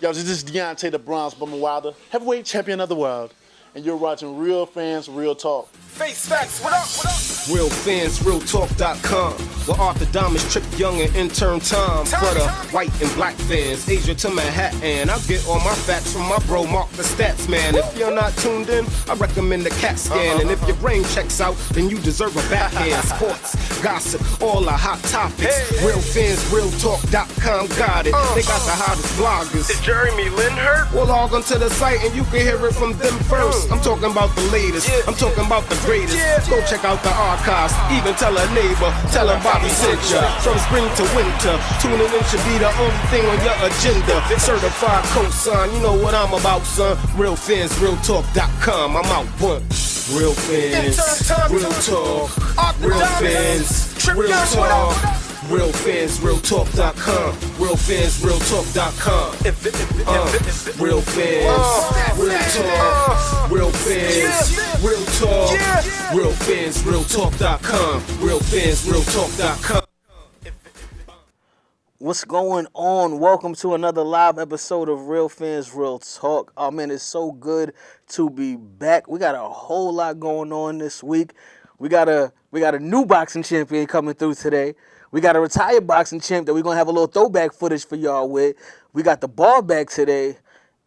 Yo, this is Deontay the Bronze Bomber Wilder, heavyweight champion of the world, and you're watching Real Fans, Real Talk. Face facts, what up, what up? Real Fans, RealTalk.com. Where Arthur Diamonds, Trick Young, and intern Tom. For the white and black fans, Asia to Manhattan. I get all my facts from my bro, Mark the Stats Man. If you're not tuned in, I recommend the CAT scan. And if your brain checks out, then you deserve a backhand. Sports, gossip, all the hot topics. Hey. Real Fans, RealTalk.com got it. They got the hottest bloggers. Is Jeremy Lin hurt? Well, log onto the site and you can hear it from them first. I'm talking about the latest. I'm talking about the greatest. Go check out the archives. Even tell a neighbor. Tell him Bobby sent ya. From spring to winter, tuning in should be the only thing on your agenda. Certified cosign, you know what I'm about, son. Real Fans, RealTalk.com. I'm out one. Real Fans, Real Talk. Real Fans, Real Talk. Real Fans, RealTalk.com. Real Fans, RealTalk.com. Real Fans, Real Talk. Real Fans, Real Talk. Real Fans, RealTalk.com. Real Fans, RealTalk.com. What's going on? Welcome to another live episode of Real Fans, Real Talk. Oh man, it's so good to be back. We got a whole lot going on this week. We got a new boxing champion coming through today. We got a retired boxing champ that we're gonna have a little throwback footage for y'all with. We got the ball back today.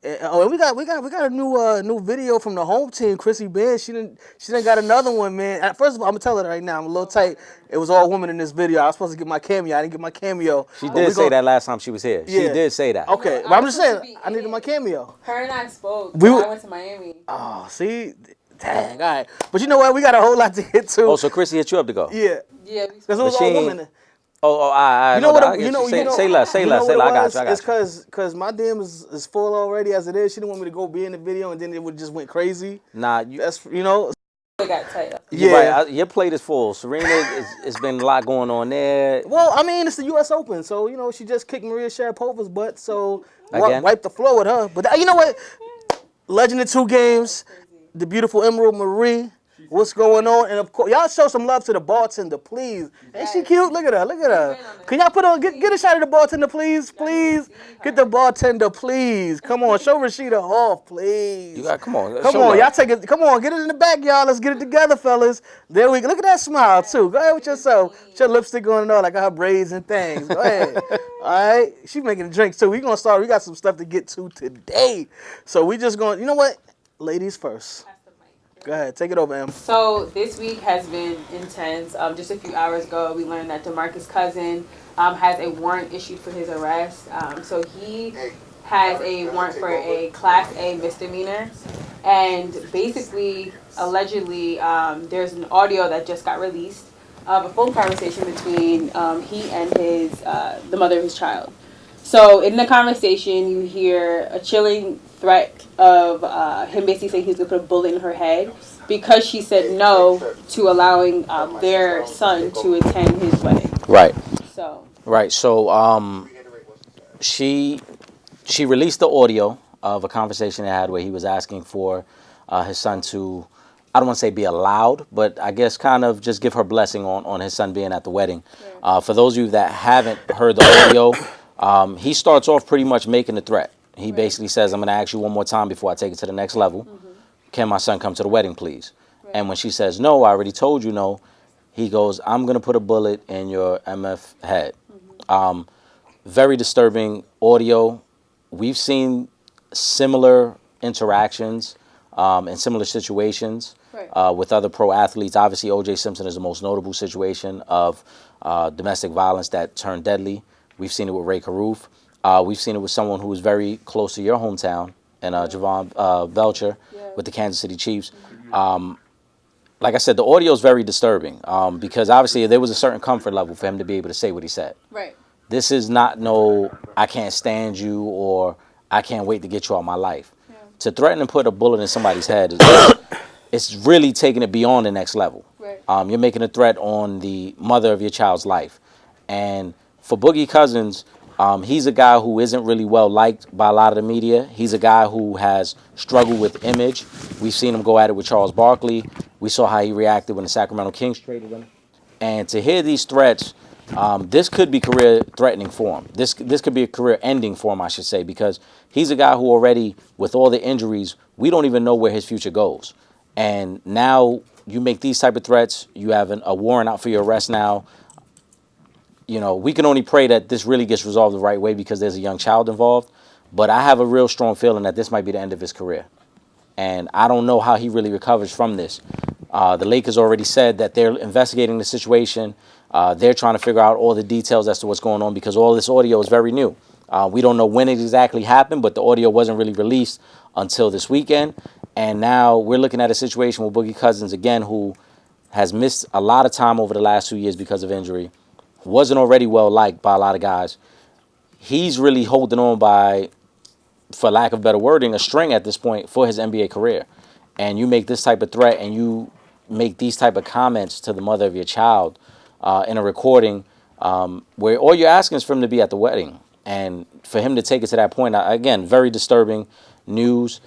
And we got a new video from the home team, Chrissy Benz. She done got another one, man. First of all, I'm gonna tell her right now, I'm a little tight. It was all women in this video. I was supposed to get my cameo. I didn't get my cameo. She did say that last time she was here. She did say that. Okay, but I'm just saying, I needed my cameo. Her and I spoke. I went to Miami. Oh, see? Dang, all right. But you know what? We got a whole lot to get to. Oh, so Chrissy hit you up to go? Yeah. Yeah. Because it was all women. I you know what? Say less. I got you. It's because my DM is full already as it is. She didn't want me to go be in the video, and then it just went crazy. Nah, that's you know. It got tight. Yeah, right. Your plate is full. Serena, it's been a lot going on there. Well, I mean, it's the U.S. Open, so you know she just kicked Maria Sharapova's butt, so wipe the floor with her. But you know what? Legend of 2 games, the beautiful Emerald Marie. What's going on? And of course, y'all show some love to the bartender, please. Ain't she cute? Look at her. Look at her. Can y'all put on get a shot of the bartender, please? Please get the bartender, please. Come on, show Rashida off, please. You got come on, y'all take it. Come on, get it in the back, y'all. Let's get it together, fellas. There we go. Look at that smile too. Go ahead with yourself. Put your lipstick on and all, like her braids and things. Go ahead. All right, she making the drinks too. We gonna start. We got some stuff to get to today, so we just going. You know what? Ladies first. Go ahead, take it over, Em. So this week has been intense. Just a few hours ago, we learned that DeMarcus Cousins has a warrant issued for his arrest. So he has a warrant for a Class A misdemeanor. And basically, allegedly, there's an audio that just got released of a phone conversation between he and the mother of his child. So in the conversation, you hear a chilling threat of him basically saying he's going to put a bullet in her head because she said no to allowing their son to attend his wedding. Right. So. Right. So she released the audio of a conversation they had where he was asking for his son to, I don't want to say be allowed, but I guess kind of just give her blessing on his son being at the wedding. Yeah. For those of you that haven't heard the audio, he starts off pretty much making the threat. He basically says, I'm going to ask you one more time before I take it to the next level. Mm-hmm. Can my son come to the wedding, please? Right. And when she says, no, I already told you no, he goes, I'm going to put a bullet in your MF head. Mm-hmm. Very disturbing audio. We've seen similar interactions in similar situations with other pro athletes. Obviously, O.J. Simpson is the most notable situation of domestic violence that turned deadly. We've seen it with Ray Caruth. We've seen it with someone who was very close to your hometown, and Javon Belcher with the Kansas City Chiefs. Like I said, the audio is very disturbing because obviously there was a certain comfort level for him to be able to say what he said. Right. This is not no, I can't stand you or I can't wait to get you out of my life. Yeah. To threaten and put a bullet in somebody's head, it's really taking it beyond the next level. Right. You're making a threat on the mother of your child's life. And for Boogie Cousins, he's a guy who isn't really well liked by a lot of the media. He's a guy who has struggled with image. We've seen him go at it with Charles Barkley. We saw how he reacted when the Sacramento Kings traded him. And to hear these threats This could be career-threatening for him. This could be a career-ending for him, I should say, because he's a guy who already, with all the injuries, we don't even know where his future goes. And now you make these type of threats. You have a warrant out for your arrest now. You know, we can only pray that this really gets resolved the right way because there's a young child involved. But I have a real strong feeling that this might be the end of his career. And I don't know how he really recovers from this. The Lakers already said that they're investigating the situation. They're trying to figure out all the details as to what's going on because all this audio is very new. We don't know when it exactly happened, but the audio wasn't really released until this weekend. And now we're looking at a situation with Boogie Cousins again, who has missed a lot of time over the last 2 years because of injury. Wasn't already well liked by a lot of guys. He's really holding on by, for lack of better wording, a string at this point for his NBA career. And you make this type of threat and you make these type of comments to the mother of your child in a recording where all you're asking is for him to be at the wedding. And for him to take it to that point, again, very disturbing news.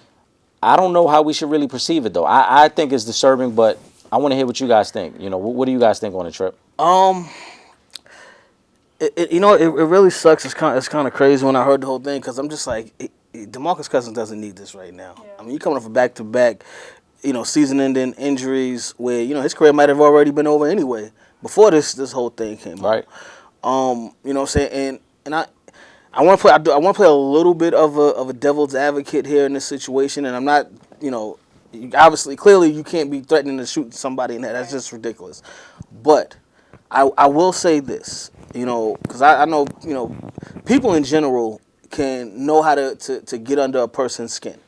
I don't know how we should really perceive it, though. I think it's disturbing, but I want to hear what you guys think. You know, what do you guys think on the trip? It really sucks. It's kind of crazy when I heard the whole thing because I'm just like, DeMarcus Cousins doesn't need this right now. Yeah. I mean, you're coming off a back-to-back, season-ending injuries where his career might have already been over anyway before this whole thing came out. Right. You know what I'm saying? And I want to play a little bit of a devil's advocate here in this situation, and I'm not, obviously, clearly you can't be threatening to shoot somebody in that. That's just ridiculous. But I will say this, because I know, people in general can know how to get under a person's skin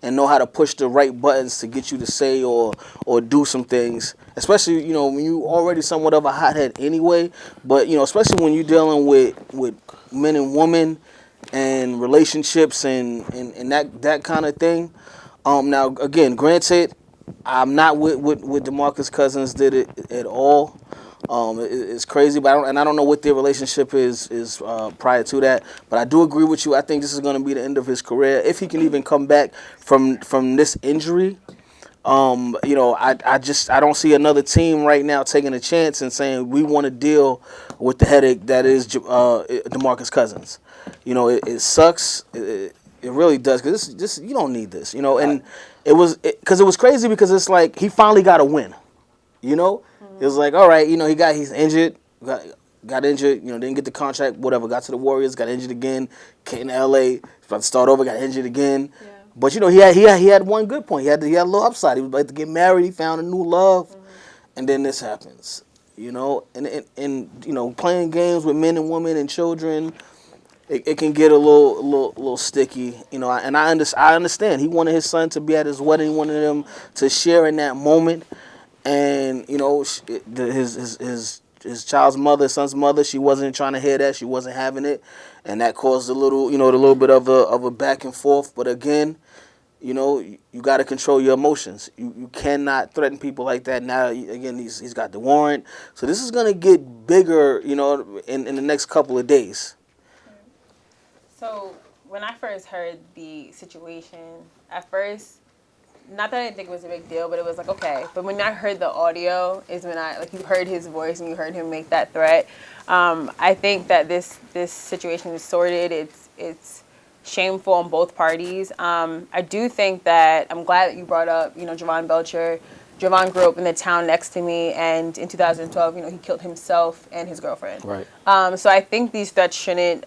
and know how to push the right buttons to get you to say or do some things, especially, when you already somewhat of a hothead anyway, but, especially when you're dealing with men and women and relationships and that kind of thing. Now, again, granted, I'm not with DeMarcus Cousins did it at all. It's crazy, but I don't know what their relationship is prior to that. But I do agree with you. I think this is going to be the end of his career if he can even come back from this injury. I don't see another team right now taking a chance and saying we want to deal with the headache that is DeMarcus Cousins. It sucks. It really does because this you don't need this. And it was crazy because it's like he finally got a win. It was like, all right, he's injured, got injured, didn't get the contract, whatever, got to the Warriors, got injured again, came to LA, about to start over, got injured again. Yeah. But he had one good point. He had a little upside. He was about to get married, he found a new love, and then this happens. And playing games with men and women and children, it can get a little sticky, and I understand. He wanted his son to be at his wedding, he wanted him to share in that moment. And his child's mother, his son's mother, she wasn't trying to hear that. She wasn't having it, and that caused a little bit of a back and forth. But again, you got to control your emotions. You cannot threaten people like that. Now, again, he's got the warrant, so this is gonna get bigger, in the next couple of days. So when I first heard the situation, at first. Not that I didn't think it was a big deal, but it was like, okay. But when I heard the audio is when you heard his voice and you heard him make that threat. I think that this situation is sordid. It's shameful on both parties. I do think that I'm glad that you brought up, Javon Belcher. Javon grew up in the town next to me, and in 2012, he killed himself and his girlfriend. Right. So I think these threats shouldn't.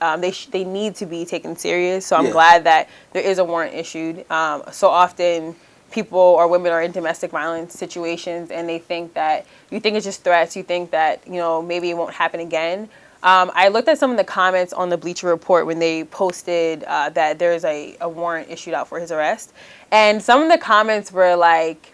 They need to be taken serious. So I'm glad that there is a warrant issued. So often. People or women are in domestic violence situations and they think that you think it's just threats. You think that, maybe it won't happen again. I looked at some of the comments on the Bleacher Report when they posted that there's a warrant issued out for his arrest. And some of the comments were like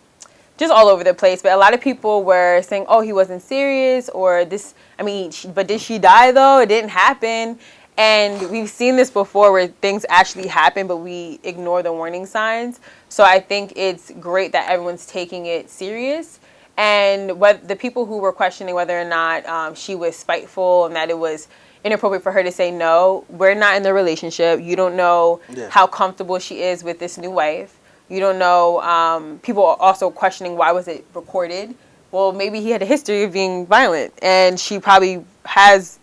just all over the place. But a lot of people were saying, oh, he wasn't serious or this. But did she die though? It didn't happen. And we've seen this before where things actually happen, but we ignore the warning signs. So I think it's great that everyone's taking it serious. And the people who were questioning whether or not she was spiteful and that it was inappropriate for her to say no, we're not in the relationship. You don't know how comfortable she is with this new wife. You don't know. People are also questioning why was it recorded. well, maybe he had a history of being violent, and she probably has.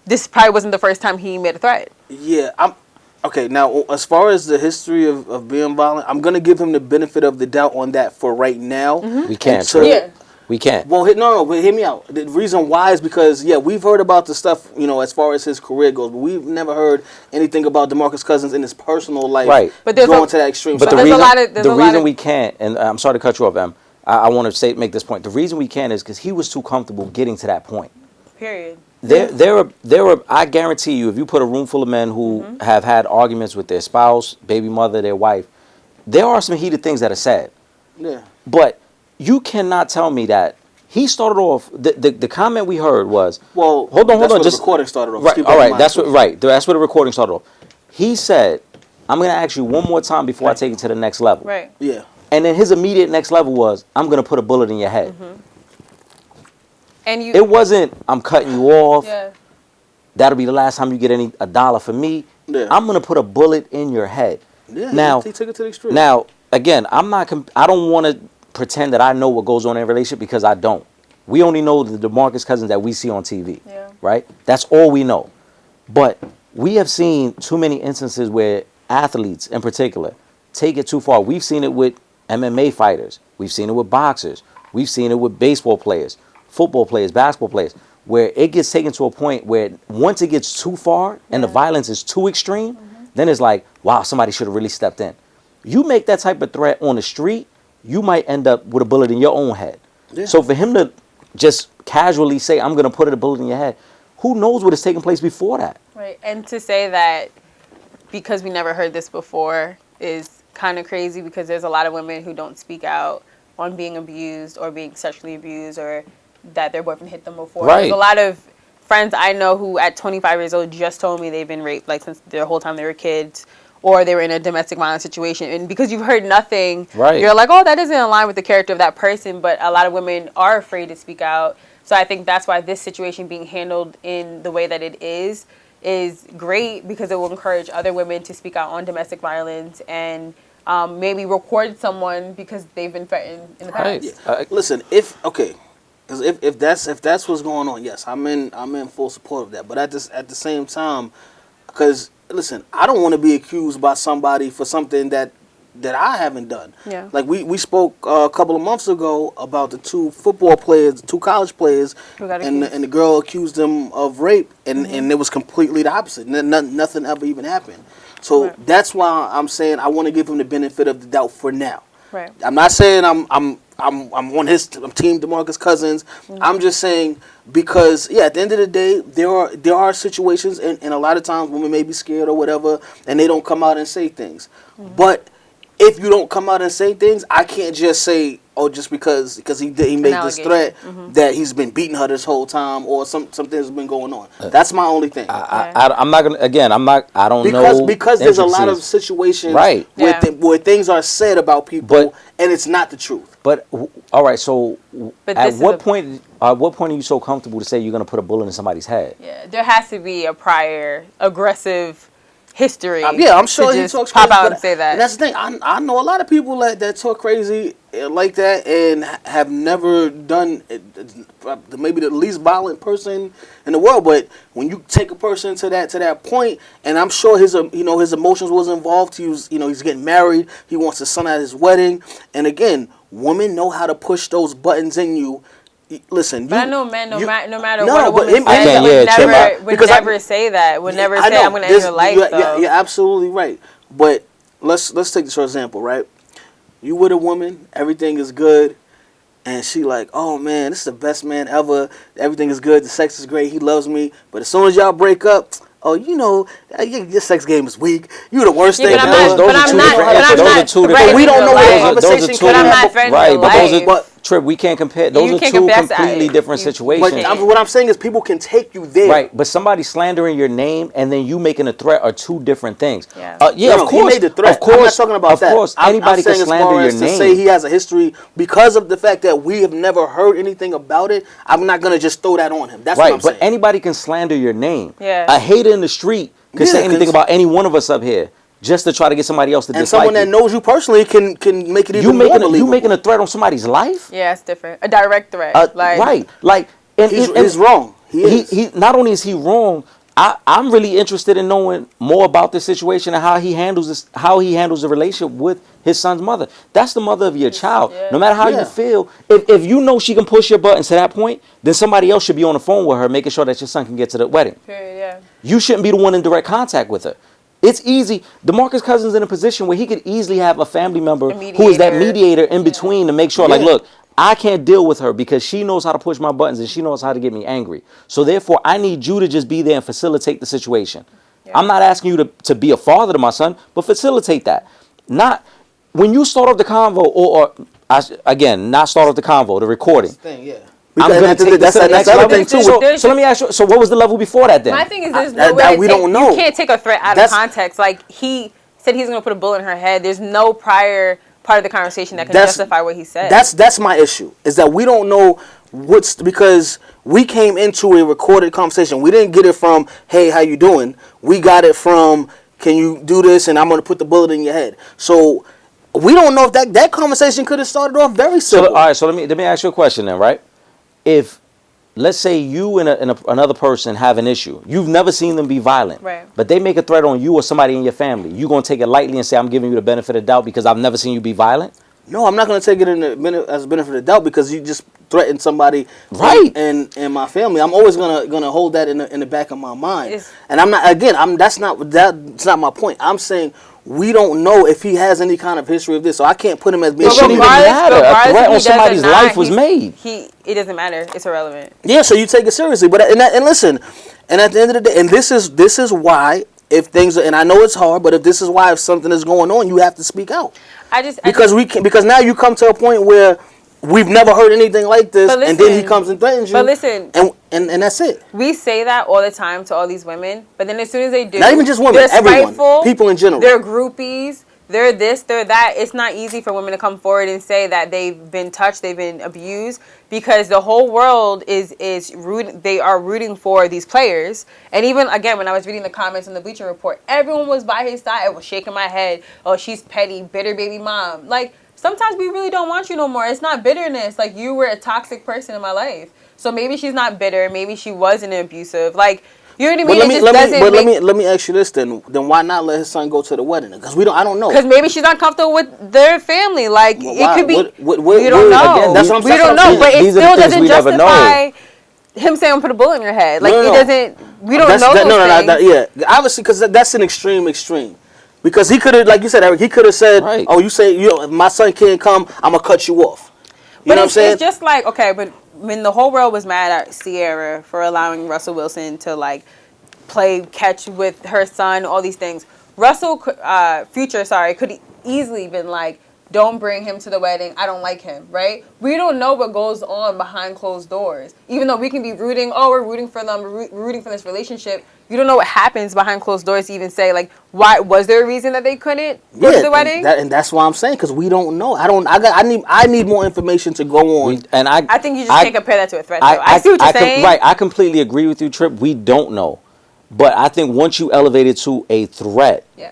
This probably wasn't the first time he made a threat. Yeah, okay. Now, as far as the history of being violent, I'm gonna give him the benefit of the doubt on that for right now. We can't. So, Trip. We can't. Well, but hear me out. The reason why is because, we've heard about the stuff, as far as his career goes, but we've never heard anything about DeMarcus Cousins in his personal life. Right. But there's going to that extreme. But So the there's reason we can't, and I'm sorry to cut you off, Em. I want to make this point. The reason we can't is because he was too comfortable getting to that point. Period. There are. I guarantee you, if you put a room full of men who have had arguments with their spouse, baby mother, their wife, there are some heated things that are said. Yeah. But you cannot tell me that he started off. The comment we heard was, Well, hold on. The Just recording started off. right. All right. That's where the recording started off. He said, "I'm going to ask you one more time before I take it to the next level." Right. Yeah. And then his immediate next level was, "I'm going to put a bullet in your head." And It wasn't, "I'm cutting you off. Yeah. That'll be the last time you get a dollar from me." Yeah. I'm going to put a bullet in your head. Yeah. Now, he took it to the extreme. Now, again, I don't want to pretend that I know what goes on in a relationship because I don't. We only know the DeMarcus Cousins that we see on TV. Yeah. Right? That's all we know. But we have seen too many instances where athletes in particular take it too far. We've seen it with MMA fighters. We've seen it with boxers. We've seen it with baseball players, football players, basketball players, where it gets taken to a point where once it gets too far and the violence is too extreme, then it's like, wow, somebody should have really stepped in. You make that type of threat on the street, you might end up with a bullet in your own head. Yeah. So for him to just casually say, "I'm going to put a bullet in your head," who knows what has taken place before that? Right. And to say that because we never heard this before is kind of crazy, because there's a lot of women who don't speak out on being abused or being sexually abused or that their boyfriend hit them before. Right. There's a lot of friends I know who at 25 years old just told me they've been raped like since their whole time they were kids, or they were in a domestic violence situation. And because you've heard nothing, Right. you're like, oh, that doesn't align with the character of that person. But a lot of women are afraid to speak out. So I think that's why this situation being handled in the way that it is great, because it will encourage other women to speak out on domestic violence and maybe record someone because they've been threatened in the past. Yeah. Listen, if that's what's going on, yes, I'm in full support of that. But at the same time, because listen, I don't want to be accused by somebody for something that I haven't done. Yeah. Like we spoke a couple of months ago about the two football players, the two college players, and the girl accused them of rape, and it was completely the opposite. Nothing ever even happened. So that's why I'm saying I want to give him the benefit of the doubt for now. Right. I'm not saying I'm on his team, DeMarcus Cousins. I'm just saying because at the end of the day, there are situations, and a lot of times women may be scared or whatever, and they don't come out and say things. But if you don't come out and say things, I can't just say, oh, just because he made this threat that he's been beating her this whole time, or something's been going on. That's my only thing. I'm not gonna. Again, I'm not. I don't know because there's a lot of situations where things are said about people, and it's not the truth. But all right, so at what point are you so comfortable to say you're gonna put a bullet in somebody's head? Yeah, there has to be a prior aggressive history. I'm sure he talks pop crazy, out and say that. And that's the thing. I know a lot of people that talk crazy like that and have never done maybe the least violent person in the world. But when you take a person to that point, and I'm sure his emotions was involved. He's getting married. He wants his son at his wedding. And again, women know how to push those buttons in you. Listen, but I know men, no matter what a woman says, would never say that. Would never say, "I'm going to end your life." You're absolutely right. But let's take this for example, right? You with a woman, everything is good, and she like, oh man, this is the best man ever. Everything is good. The sex is great. He loves me. But as soon as y'all break up, oh, your sex game is weak. You the worst thing ever. Those are two different. But we don't know what conversation can happen. Right, but Trip, we can't compare. Those are two completely different situations. But what I'm saying is people can take you there. Right, but somebody slandering your name and then you making a threat are two different things. Yeah, of course. He made the threat. Of course, I'm not talking about that. Of course, anybody can slander your name. To say he has a history because of the fact that we have never heard anything about it, I'm not going to just throw that on him. That's what I'm saying. But anybody can slander your name. Yeah. A hater in the street could say anything about any one of us up here. just to try to get somebody else to And dislike someone that you. knows you personally can make it even more believable. You making a threat on somebody's life? Yeah, it's different. A direct threat. Right. Like, and He's wrong. He not only is he wrong, I'm really interested in knowing more about this situation and how he handles the relationship with his son's mother. That's the mother of your child. Yeah. No matter how you feel, if you know she can push your buttons to that point, then somebody else should be on the phone with her, making sure that your son can get to the wedding. Period, yeah. You shouldn't be the one in direct contact with her. It's easy. DeMarcus Cousins in a position where he could easily have a family member who is that mediator in between to make sure, like, look, I can't deal with her because she knows how to push my buttons and she knows how to get me angry. So therefore, I need you to just be there and facilitate the situation. Yeah. I'm not asking you to be a father to my son, but facilitate that. Not when you start off the convo, not start off the convo, the recording. I'm going to take this to the next level. So let me ask you, so what was the level before that then? My thing is there's no way we don't know. You can't take a threat out of context. Like, he said he's going to put a bullet in her head. There's no prior part of the conversation that can justify what he said. That's my issue, is that we don't know because we came into a recorded conversation. We didn't get it from, hey, how you doing? We got it from, can you do this, and I'm going to put the bullet in your head. So we don't know if that conversation could have started off very simple. So, all right, so let me ask you a question then, right? If, let's say you and another person have an issue. You've never seen them be violent. Right. But they make a threat on you or somebody in your family. You going to take it lightly and say, I'm giving you the benefit of the doubt because I've never seen you be violent? No, I'm not going to take it as a benefit of the doubt because you just threatened somebody in my family. I'm always gonna hold that in the back of my mind. And I'm not, again, that's not my point. I'm saying we don't know if he has any kind of history of this, so I can't put him as being. It shouldn't even matter. A threat on somebody's life was made. It doesn't matter. It's irrelevant. Yeah, so you take it seriously, but and listen, and at the end of the day, and this is why if things are, and I know it's hard, but if something is going on, you have to speak out. Because now you come to a point where we've never heard anything like this, and then he comes and threatens you. But listen, and that's it. We say that all the time to all these women, but then as soon as they do, not even just women, everyone, people in general, they're groupies, they're this, they're that. It's not easy for women to come forward and say that they've been touched, they've been abused, because the whole world is rooting. They are rooting for these players. And even again, when I was reading the comments on the Bleacher Report, everyone was by his side. I was shaking my head. Oh, she's petty, bitter baby mom. Like, sometimes we really don't want you no more. It's not bitterness. Like, you were a toxic person in my life. So maybe she's not bitter. Maybe she wasn't abusive. Like, you know what I mean? Let me ask you this then. Then why not let his son go to the wedding? Because I don't know. Because maybe she's not comfortable with their family. Like, it could be. We don't know. Again, that's what I'm saying. We don't know. But it still doesn't justify him saying put a bullet in your head. Like, it doesn't. We don't know those things. Yeah, obviously, because that's an extreme. Because he could have, like you said, Eric, he could have said, "Oh, you say my son can't come, I'm gonna cut you off." You know what I'm saying? It's just like, okay, but when the whole world was mad at Sierra for allowing Russell Wilson to like play catch with her son, all these things, Future could easily been like, don't bring him to the wedding. I don't like him, right? We don't know what goes on behind closed doors. Even though we can be rooting, we're rooting for them, rooting for this relationship. You don't know what happens behind closed doors to even say, like, why was there a reason that they couldn't go to the wedding? And that's why I'm saying, because we don't know. I need more information to go on. I think you just can't compare that to a threat. I see what you're saying. I completely agree with you, Trip. We don't know. But I think once you elevate it to a threat, he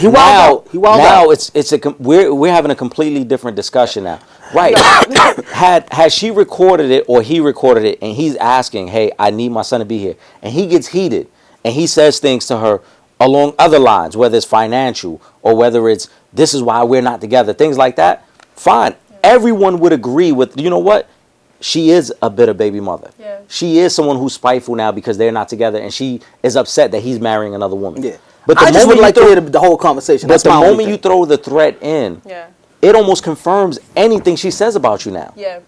wilded out. We're having a completely different discussion now, right? had she recorded it or he recorded it, and he's asking, "Hey, I need my son to be here," and he gets heated and he says things to her along other lines, whether it's financial or whether it's this is why we're not together, things like that. Fine, everyone would agree with what. She is a bitter baby mother. Yeah. She is someone who's spiteful now because they're not together, and she is upset that he's marrying another woman. Yeah. But I just would like to hear the whole conversation. But the moment you throw the threat in, it almost confirms anything she says about you now. Yeah.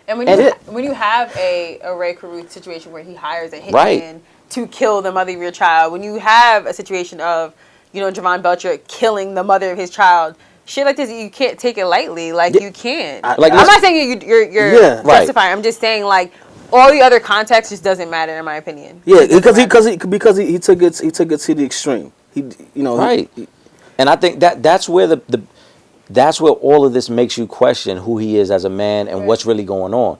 And when you have a Ray Caruth situation where he hires a hitman to kill the mother of your child, when you have a situation of, Javon Belcher killing the mother of his child, shit like this, you can't take it lightly. Like, you can't. I'm not saying you're justifying. I'm just saying, like, all the other context just doesn't matter, in my opinion. Yeah, because he took it to the extreme. Right. And I think that's where that's where all of this makes you question who he is as a man and what's really going on.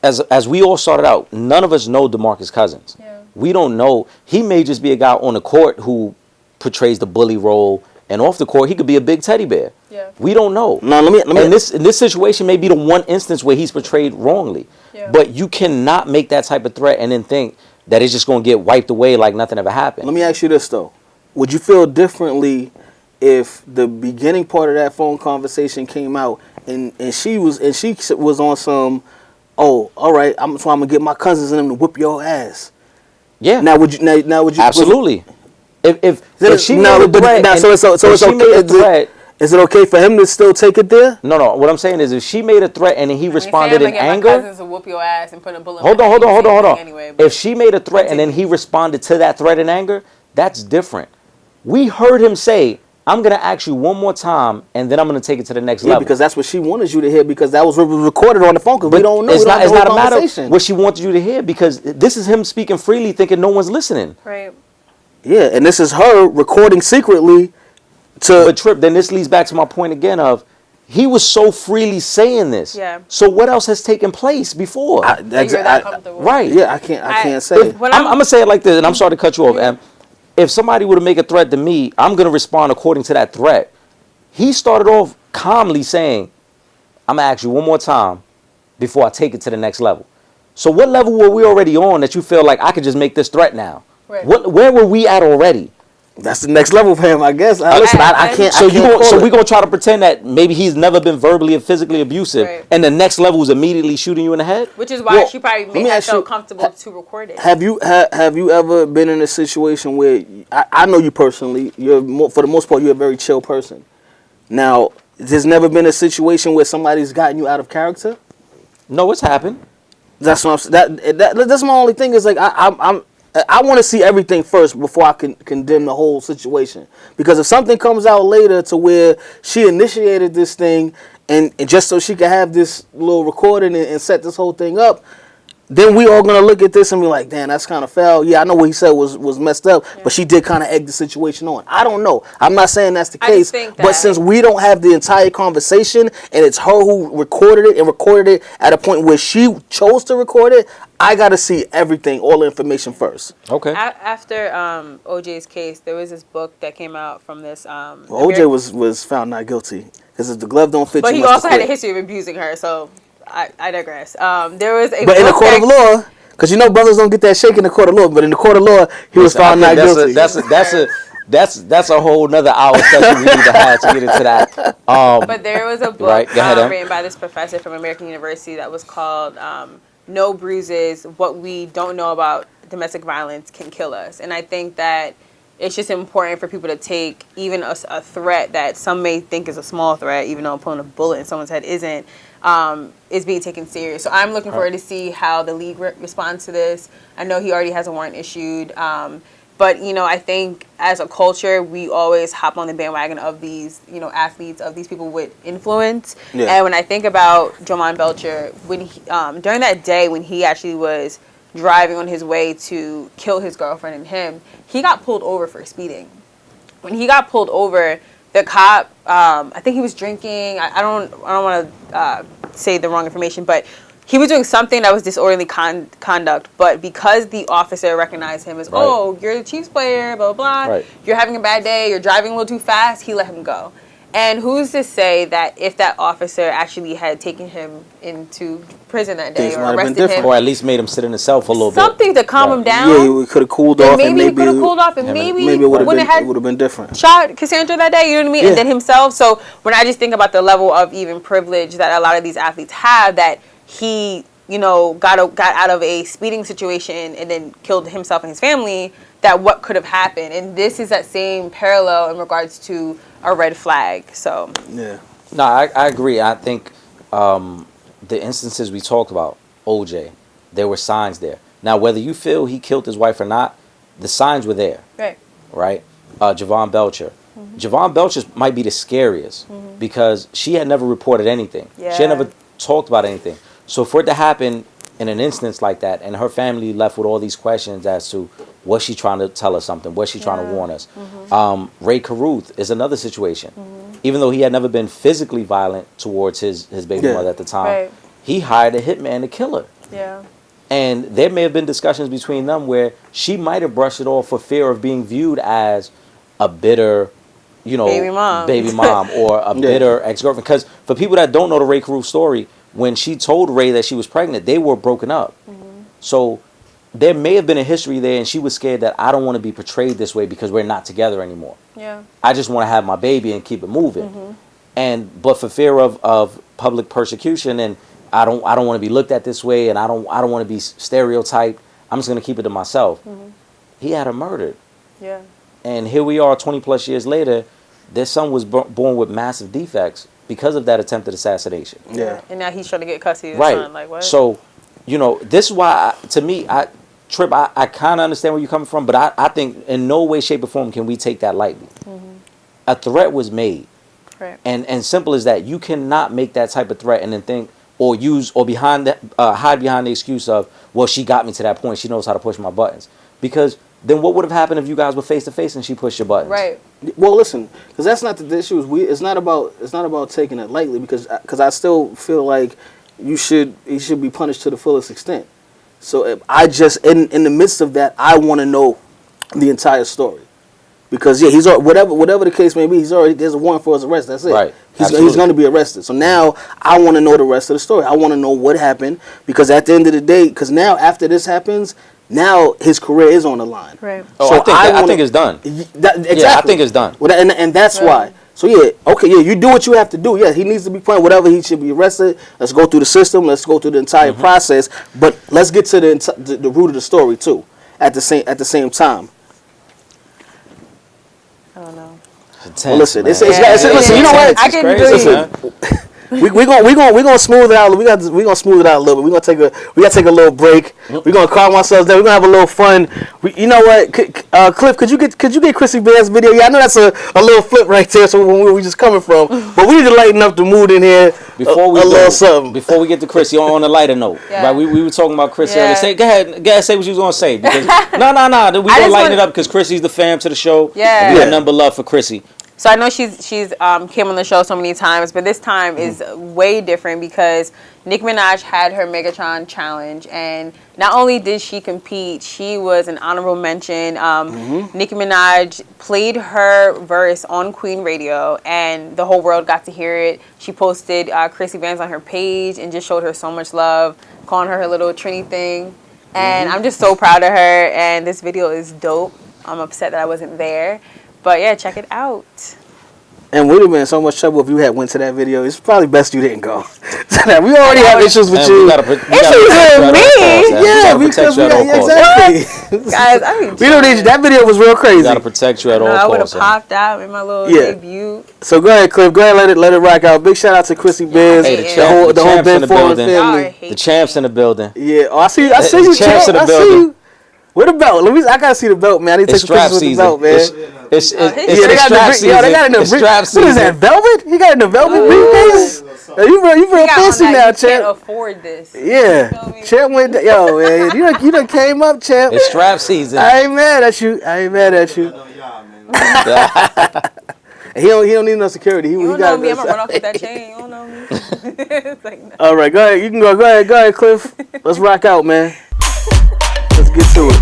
As we all started out, none of us know DeMarcus Cousins. Yeah. We don't know. He may just be a guy on the court who portrays the bully role and off the court he could be a big teddy bear. Yeah. We don't know. No, let me. And in this situation may be the one instance where he's portrayed wrongly. Yeah. But you cannot make that type of threat and then think that it's just going to get wiped away like nothing ever happened. Let me ask you this though: would you feel differently if the beginning part of that phone conversation came out and she was on some, oh, all right, I'm gonna get my cousins and them to whip your ass? Yeah. Now would you absolutely? If she no, made a but threat, now, and- so if it's she made a okay. threat, Is it okay for him to still take it there? no. What I'm saying is, if she made a threat and then he responded in My anger, cousins will whoop your ass and put a bullet. hold on. Anyway, but If she made a threat and then he responded to that threat in anger, that's different. We heard him say, "I'm gonna ask you one more time, and then I'm gonna take it to the next Yeah, level." because that's what she wanted you to hear. Because that was recorded on the phone. Because we don't know. It's We don't not. It's know not the a matter conversation. what she wanted you to hear, because this is him speaking freely, thinking no one's listening. right. Yeah, and this is her recording secretly. But Trip, then this leads back to my point again of he was so freely saying this. Yeah. So what else has taken place before? You're that comfortable. Right. Yeah, I can't say. I'm gonna say it like this, and I'm sorry to cut you off, Em. If somebody were to make a threat to me, I'm gonna respond according to that threat. He started off calmly saying, "I'm gonna ask you one more time before I take it to the next level." So what level were we already on that you feel like I could just make this threat now? Right. Where were we at already? That's the next level for him, I guess. Listen, I can't. So I can't call we it. gonna try to pretend that maybe he's never been verbally or physically abusive, Right. and the next level is immediately shooting you in the head. Which is why Well, she probably let me made ask herself you, comfortable to record it. Have you ever been in a situation where I know you personally? For the most part, you're a very chill person. Now, there's never been a situation where somebody's gotten you out of character. No, it's happened. That's what that's my only thing is like I want to see everything first before I can condemn the whole situation, because if something comes out later to where she initiated this thing and just so she could have this little recording and set this whole thing up, then we all gonna look at this and be like, damn, that's kind of foul. Yeah, I know what he said was messed up, but she did kind of egg the situation on. I don't know. I'm not saying that's the I case, just think but that- since we don't have the entire conversation and it's her who recorded it at a point where she chose to record it, I gotta see everything, all the information first. Okay. After OJ's case, there was this book that came out from this. OJ was found not guilty because if the glove don't fit, But you he must also had a acquit. history of abusing her, so I digress. There was a But in the book court of that- law, because you know brothers don't get that shake in the court of law, but in the court of law, he was found not guilty. That's a whole nother hour session we need to have to get into that. But there was a book Right, go ahead, Em. written by this professor from American University that was called No Bruises, What We Don't Know About Domestic Violence Can Kill Us. And I think that it's just important for people to take even a threat that some may think is a small threat, even though pulling a bullet in someone's head isn't, is being taken serious. So I'm looking forward to see how the league responds to this. I know he already has a warrant issued. But, you know, I think as a culture, we always hop on the bandwagon of these, you know, athletes, of these people with influence. Yeah. And when I think about Jovan Belcher, when he, during that day when he actually was driving on his way to kill his girlfriend and him, he got pulled over for speeding. When he got pulled over, the cop, I think he was drinking. I don't want to say the wrong information, but he was doing something that was disorderly conduct, but because the officer recognized him as, Right. oh, you're the Chiefs player, blah, blah, blah, Right. you're having a bad day, you're driving a little too fast, he let him go. And who's to say that if that officer actually had taken him into prison that day Things or might have been arrested different. him, Or at least made him sit in the cell for a little bit. something to calm him down, Yeah, he could have cooled then off, maybe and he maybe could have cooled off, and maybe it would wouldn't have have been different. shot Cassandra that day, you know what I mean? Yeah. And then himself. So when I just think about the level of even privilege that a lot of these athletes have, that he, you know, got out of a speeding situation and then killed himself and his family, that what could have happened. And this is that same parallel in regards to a red flag. So Yeah. No, I agree. I think the instances we talked about, OJ, there were signs there. Now, whether you feel he killed his wife or not, the signs were there, right. right? Jovan Belcher. Jovan Belcher might be the scariest because she had never reported anything. She Yeah. had never talked about anything. So for it to happen in an instance like that, and her family left with all these questions as to, was she trying to tell us something? Was she trying to warn us? Ray Caruth is another situation. Even though he had never been physically violent towards his baby Yeah. mother at the time, Right. he hired a hitman to kill her. Yeah. And there may have been discussions between them where she might have brushed it off for fear of being viewed as a bitter you know, Baby mom. or a bitter ex-girlfriend. Because for people that don't know the Ray Carew story, when she told Ray that she was pregnant, they were broken up. So there may have been a history there, and she was scared that I don't want to be portrayed this way because we're not together anymore. Yeah. I just want to have my baby and keep it moving. But for fear of public persecution, and I don't want to be looked at this way, and I don't want to be stereotyped, I'm just going to keep it to myself. He had her murdered. Yeah. And here we are 20 plus years later, their son was born with massive defects because of that attempted assassination. Yeah. And now he's trying to get custody of the Right. son. Like, what? So, you know, this is why, to me, Trip, I kind of understand where you're coming from, but I think in no way, shape, or form can we take that lightly. A threat was made. Right. And simple as that. You cannot make that type of threat and then think or use or hide behind the excuse of, well, she got me to that point. She knows how to push my buttons. Because then what would have happened if you guys were face to face and she pushed your buttons? Right. Well, listen, because that's not the issue. It's not about taking it lightly because I still feel like he should be punished to the fullest extent. So if I just in the midst of that, I want to know the entire story. Because he's whatever the case may be, there's a warrant for his arrest. That's it. Right. He's going to be arrested. So now I want to know the rest of the story. I want to know what happened because at the end of the day, because now after this happens, now his career is on the line. Right. Oh, So I think it's done. Exactly. Yeah, I think it's done. Well, and that's why. So you do what you have to do. Yeah, he needs to be playing whatever. He should be arrested. Let's go through the system. Let's go through the entire process. But let's get to the root of the story too. At the same time. I don't know. Well, listen, listen. You know what? I can crazy, we gonna smooth it out. We gonna smooth it out a little bit. We gotta take a little break. We gonna calm ourselves down. We gonna have a little fun. You know what, Cliff? Could you get Chrissy Bear's video? Yeah, I know that's a little flip right there. So where we just coming from, but we need to lighten up the mood in here. Before we get to Chrissy, on a lighter note, right? We were talking about Chrissy earlier. Say, go ahead, say what you was gonna say. Because no, we gonna lighten it up because Chrissy's the fam to the show. Yeah, we got nothing but love for Chrissy. So I know she's came on the show so many times, but this time is way different because Nicki Minaj had her Megatron challenge, and not only did she compete, she was an honorable mention. Nicki Minaj played her verse on Queen Radio, and the whole world got to hear it. She posted Chrissy Vance on her page and just showed her so much love, calling her little Trini thing. And I'm just so proud of her, and this video is dope. I'm upset that I wasn't there. But yeah, check it out. And we'd have been in so much trouble if you had went to that video. It's probably best you didn't go. We already have issues with you. Issues with me? Yeah, because exactly. Guys, I mean, we don't need you. That video was real crazy. We gotta protect you at all costs. I would have popped out in my little debut. So go ahead, Cliff. Go ahead, let it rock out. Big shout out to Chrissy Biz, Hey, the whole Ben Foreman family. The champs in the building. Yeah. Oh, I see you, champ. I see you. Where the belt? I gotta see the belt, man. I need to take some pictures with the belt, man. It's strap season. They got it in the strap season. What is that, velvet? He got it in the velvet briefcase? You real fancy now, champ. Can't afford this. Yeah. Champ went, yo, man. You done came up, champ. It's strap season. I ain't mad at you. He don't need no security. You don't know me. I'm gonna run off with that chain. You don't know me. It's like, no. All right, go ahead. You can go. Go ahead, Cliff. Let's rock out, man. Let's get to it.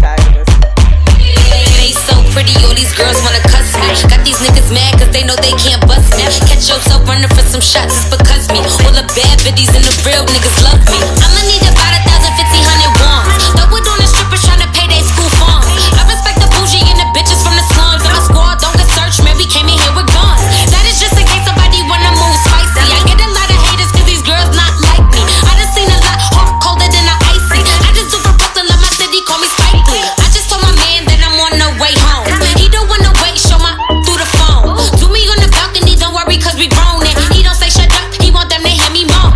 Face so pretty, all these girls wanna cuss me. Got these niggas mad cause they know they can't bust me. Catch yourself running for some shots, it's because me. All the bad biddies and the real niggas love me. I'ma need about 1,000, 1,500 ones. Throw it on the strippers tryna pay their school funds. I respect the bougie and the bitches from the slums. And my squad don't get searched, man, we came in here with guns. That is just in case somebody wanna move spicy. I get a lot of haters cause these girls not like me. I done seen a lot hot, colder than the icy. I just do for Brooklyn, love my city, call me Spikely. I just told my man that I'm on the way home. He don't wanna wait, show my through the phone. Do me on the balcony, don't worry cause we grown it. He don't say shut up, he want them to hear me moan.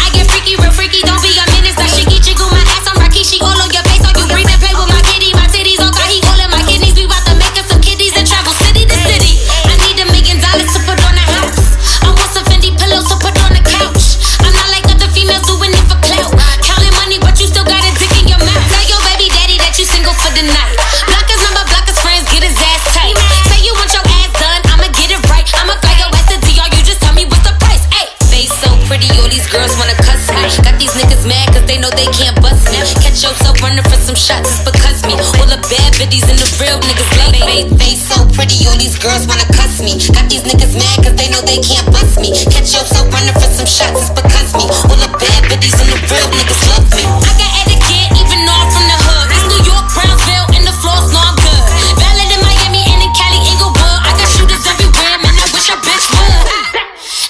I get freaky, real freaky, don't be a menace. That shit jiggle my ass, I'm Rocky, she all on your face. All you breathe and play with my kitty, my titties on top, he calling my kidneys. We bout to make us some kiddies and travel city to city. I need $1 million to put on a house. I want some Fendi pillows to put on the couch. I'm not like other females doing it for clout. Counting money, but you still got a dick in your mouth. Tell your baby daddy that you single for the night. Blockers number, blockers friends, get his ass tight. Say you want your ass done, I'ma get it right. I'ma fly your ass to DR, you just tell me what's the price. Ayy, face so pretty, all these girls wanna cuss me. Got these niggas mad cause they know they can't bust me. Catch yourself running for some shots, it's because me. All the bad biddies and the real niggas love me. Face so pretty, all these girls wanna cuss me. Got these niggas mad cause they know they can't bust me. Catch yourself running for some shots, it's because me. All the bad bitches and the real niggas love me. I got etiquette, even though I'm from the hood. It's New York, Brownsville, and the floors know I'm good. Valid in Miami and in Cali, Inglewood. I got shooters everywhere, man, I wish a bitch would.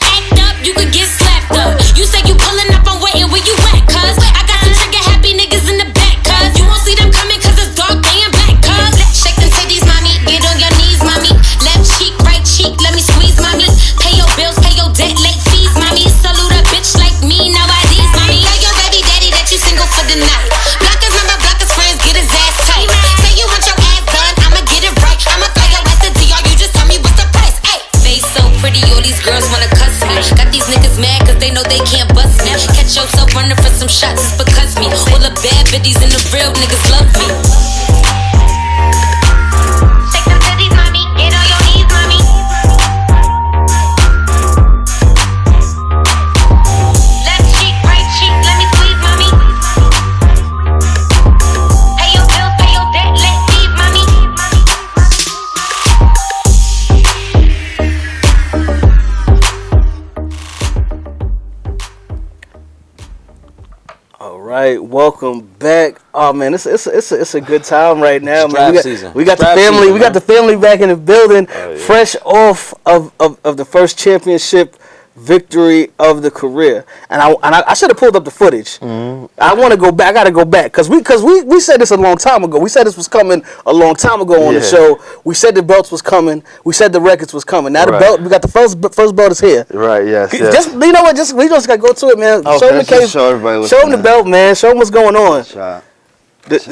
Act up, you could get slapped up. You say you pulling up, I'm waiting, where you at, cuz? I got some trigger happy niggas in the back, cuz. You won't see them coming cause it's dark, they in black, cuz. Shake them titties, mommy, get on your knees, mommy. Left cheek, right cheek, let me squeeze, mommy. Pay your bills, pay your debt, late fees, mommy. Salute a bitch like me nowadays, mommy. Tell your baby daddy that you single for the night. Blockers, number blockers, friends, get his ass tight. Say you want your ass done, I'ma get it right. I'ma throw your ass to DR, you just tell me what's the price, ayy. Face so pretty, all these girls wanna cuss me. Got these niggas mad cause they know they can't bust me. Catch yourself running for some shots, it's because me. All the bad bitches and the real niggas love me. Shake them titties, mommy, get on your knees, mommy. Left cheek, right cheek, let me squeeze, mommy. Pay your bills, pay your debt, let leave, mommy. All right, welcome back. Oh man, it's a good time right now, It's man. draft season. We got It's the draft family. season, We got man. the family back in the building, fresh off of the first championship victory of the career. And I should have pulled up the footage. I want to go back. I got to go back because we said this a long time ago. We said this was coming a long time ago on the show. We said the belts was coming. We said the records was coming. Now the belt, we got the first belt is here. Right, yes. Just you know what? We just gotta go to it, man. Okay, show them the let's just case. show everybody Show them the listening. belt, man. Show them what's going on. Shot.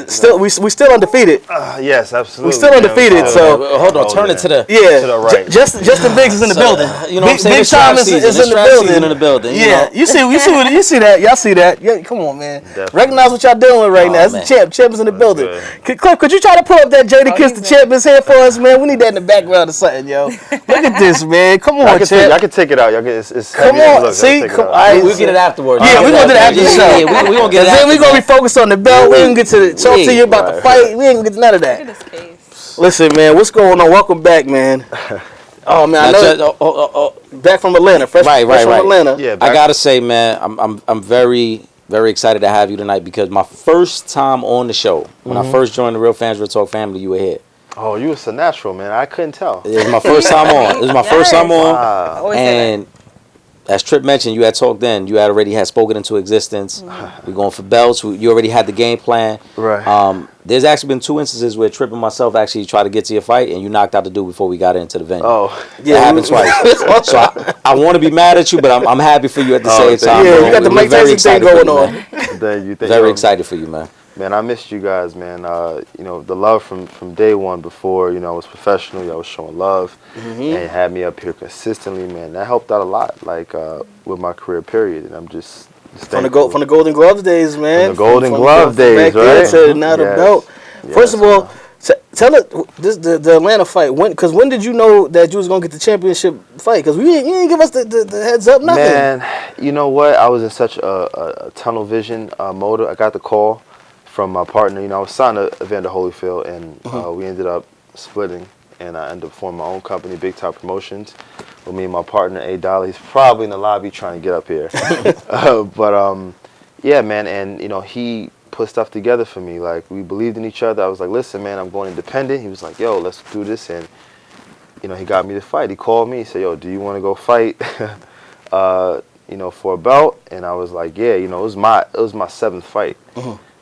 Still, we still undefeated. Yes, absolutely. We still undefeated. So Hold on, turn it to the. yeah, to the right. Justin Biggs is in the building. You know what I'm saying? Big It's Time draft is season. in It's the draft building. season in the building. Yeah, you see that. Y'all see that? Yeah, come on, man. Definitely. Recognize what y'all doing right now. It's man. the champ is in the building. good. Cliff, could you try to pull up that Jada Kiss he's the in. champ is here for us, man? We need that in the background or something, yo. Look at this, man. Come on, I can champ. take it out. Y'all can, it's Come heavy. on, Look, see, take it come out. on. We'll get it afterwards. Yeah, we're gonna do that after the show. Yeah, we gonna get it Then we're gonna be after. focused on the belt. We ain't get to talk to you about the Right. fight. We ain't gonna get to none of Look at that. this case. Listen, man, what's going on? Welcome back, man. Oh man, I know back from Atlanta, fresh from Atlanta. Yeah, I gotta say, man, I'm very excited to have you tonight because my first time on the show, when I first joined the Real Fans Real Talk family, you were here. Oh, you was a natural, man. I couldn't tell. It was my first time on. It was my first time on, Always say and as Tripp mentioned, you had talked then. You had already had spoken into existence. We're going for belts. You already had the game plan. Right. There's actually been 2 instances where Tripp and myself actually tried to get to your fight, and you knocked out the dude before we got into the venue. Oh, Yeah, it happened twice. So I want to be mad at you, but I'm happy for you at the same time. Yeah, bro. you got the We're Mike very Tyson thing excited for going you, on. man. thank you. Very excited for you, man. Man, I missed you guys, man. You know, the love from day one before, you know, I was professional. Y'all was showing love and had me up here consistently, man. That helped out a lot, like, with my career period. And I'm just From the thankful. Golden Gloves days, man. From the Golden Glove days, back there right? to now the Yes. belt. First Yes, of all, tell it the Atlanta fight. When did you know that you was gonna get the championship fight? Because you didn't give us the heads up, nothing. Man, you know what? I was in such a tunnel vision mode. I got the call from my partner. You know, I was signed to Evander Holyfield, and we ended up splitting, and I ended up forming my own company, BigTime Promotions, with me and my partner, A. Dolly. He's probably in the lobby trying to get up here. Yeah, man, and, you know, he put stuff together for me. Like, we believed in each other. I was like, listen, man, I'm going independent. He was like, yo, let's do this, and, you know, he got me to fight. He called me. He said, yo, do you want to go fight, you know, for a belt? And I was like, yeah, you know, it was my 7th fight.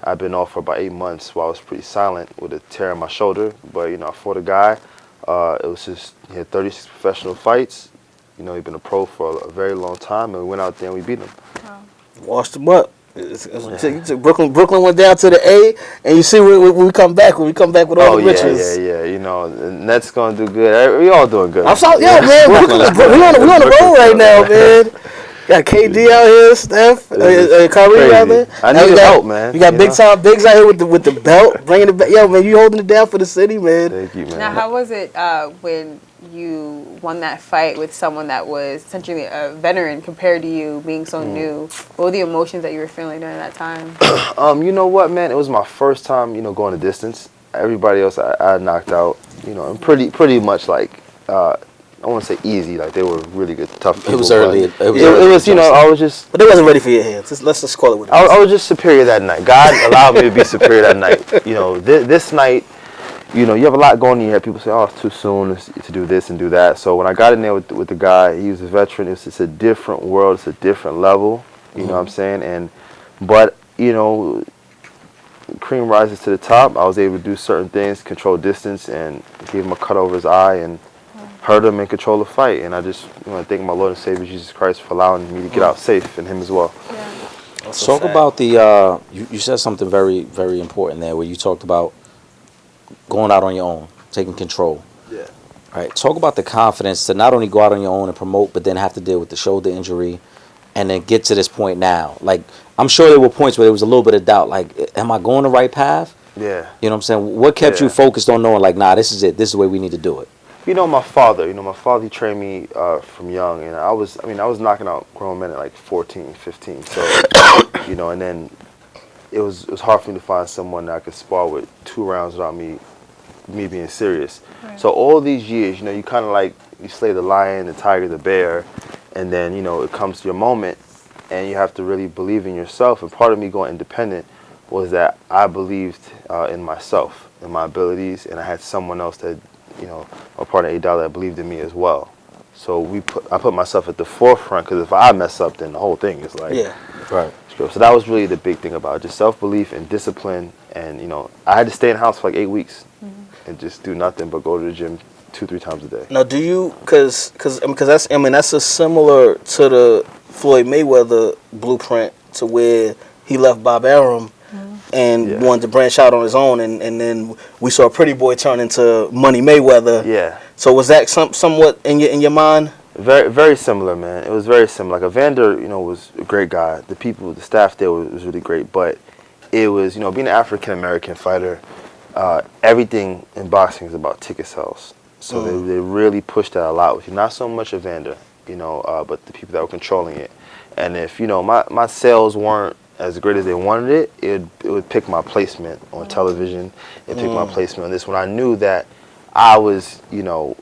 I've been off for about 8 months while I was pretty silent with a tear in my shoulder. But, you know, I fought a guy. It was just, he had 36 professional fights. You know, he'd been a pro for a very long time, and we went out there and we beat him. Washed them up. You took Brooklyn went down to the A, and you see when we come back with all the riches. Yeah. You know, the Nets gonna do good. We all doing good. I'm sorry, man. we on the road right now, man. Got KD out here, Steph, Kyrie out there. I need help, man. You got Big Time Biggs out here with the belt, bringing it back. Yo, man, you holding it down for the city, man. Thank you, man. Now, how was it when you won that fight with someone that was essentially a veteran compared to you being so new? What were the emotions that you were feeling during that time? You know what, man? It was my first time, you know, going the distance. everybody else I knocked out, you know, and pretty much like I won't say easy, like they were really good, tough people. It was early. It was you know, I was just. But they wasn't ready for your hands. Let's just call it what it is. I was just superior that night. God allowed me to be superior that night. You know, this night, you know, you have a lot going in your head. People say, oh, it's too soon to do this and do that. So when I got in there with the guy, he was a veteran. It's a different world. It's a different level. You know what I'm saying? But, you know, cream rises to the top. I was able to do certain things, control distance, and give him a cut over his eye and hurt him and control the fight. And I just want to thank my Lord and Savior Jesus Christ for allowing me to get out safe, and him as well. Yeah. Talk about the, you said something very, very important there where you talked about going out on your own, taking control. Yeah. Right. Talk about the confidence to not only go out on your own and promote, but then have to deal with the shoulder injury and then get to this point now. Like, I'm sure there were points where there was a little bit of doubt. Like, am I going the right path? Yeah. You know what I'm saying? What kept you focused on knowing, like, nah, this is it. This is the way we need to do it? You know, my father, he trained me from young, and I was knocking out grown men at like 14, 15. So, you know, and then it was hard for me to find someone that I could spar with 2 rounds without me being serious. Right. So all these years, you know, you kind of like, you slay the lion, the tiger, the bear, and then, you know, it comes to your moment, and you have to really believe in yourself. And part of me going independent was that I believed in myself, in my abilities, and I had someone else that, you know, a part of A-Dollar that believed in me as well. So I put myself at the forefront, because if I mess up, then the whole thing is like, yeah, right. So that was really the big thing about it, just self-belief and discipline. And, you know, I had to stay in the house for like 8 weeks and just do nothing but go to the gym 2-3 times a day. Now, do you, because that's a similar to the Floyd Mayweather blueprint, to where he left Bob Arum and wanted to branch out on his own, and then we saw Pretty Boy turn into Money Mayweather. Yeah. So was that somewhat in your mind? Very, very similar, man. It was very similar. Like, Evander, you know, was a great guy. The people, the staff there was really great. But it was, you know, being an African-American fighter, everything in boxing is about ticket sales. So they really pushed that a lot with you. Not so much Evander, you know, but the people that were controlling it. And if, you know, my sales weren't as great as they wanted it would pick my placement on television. It picked my placement on this, when I knew that I was, you know,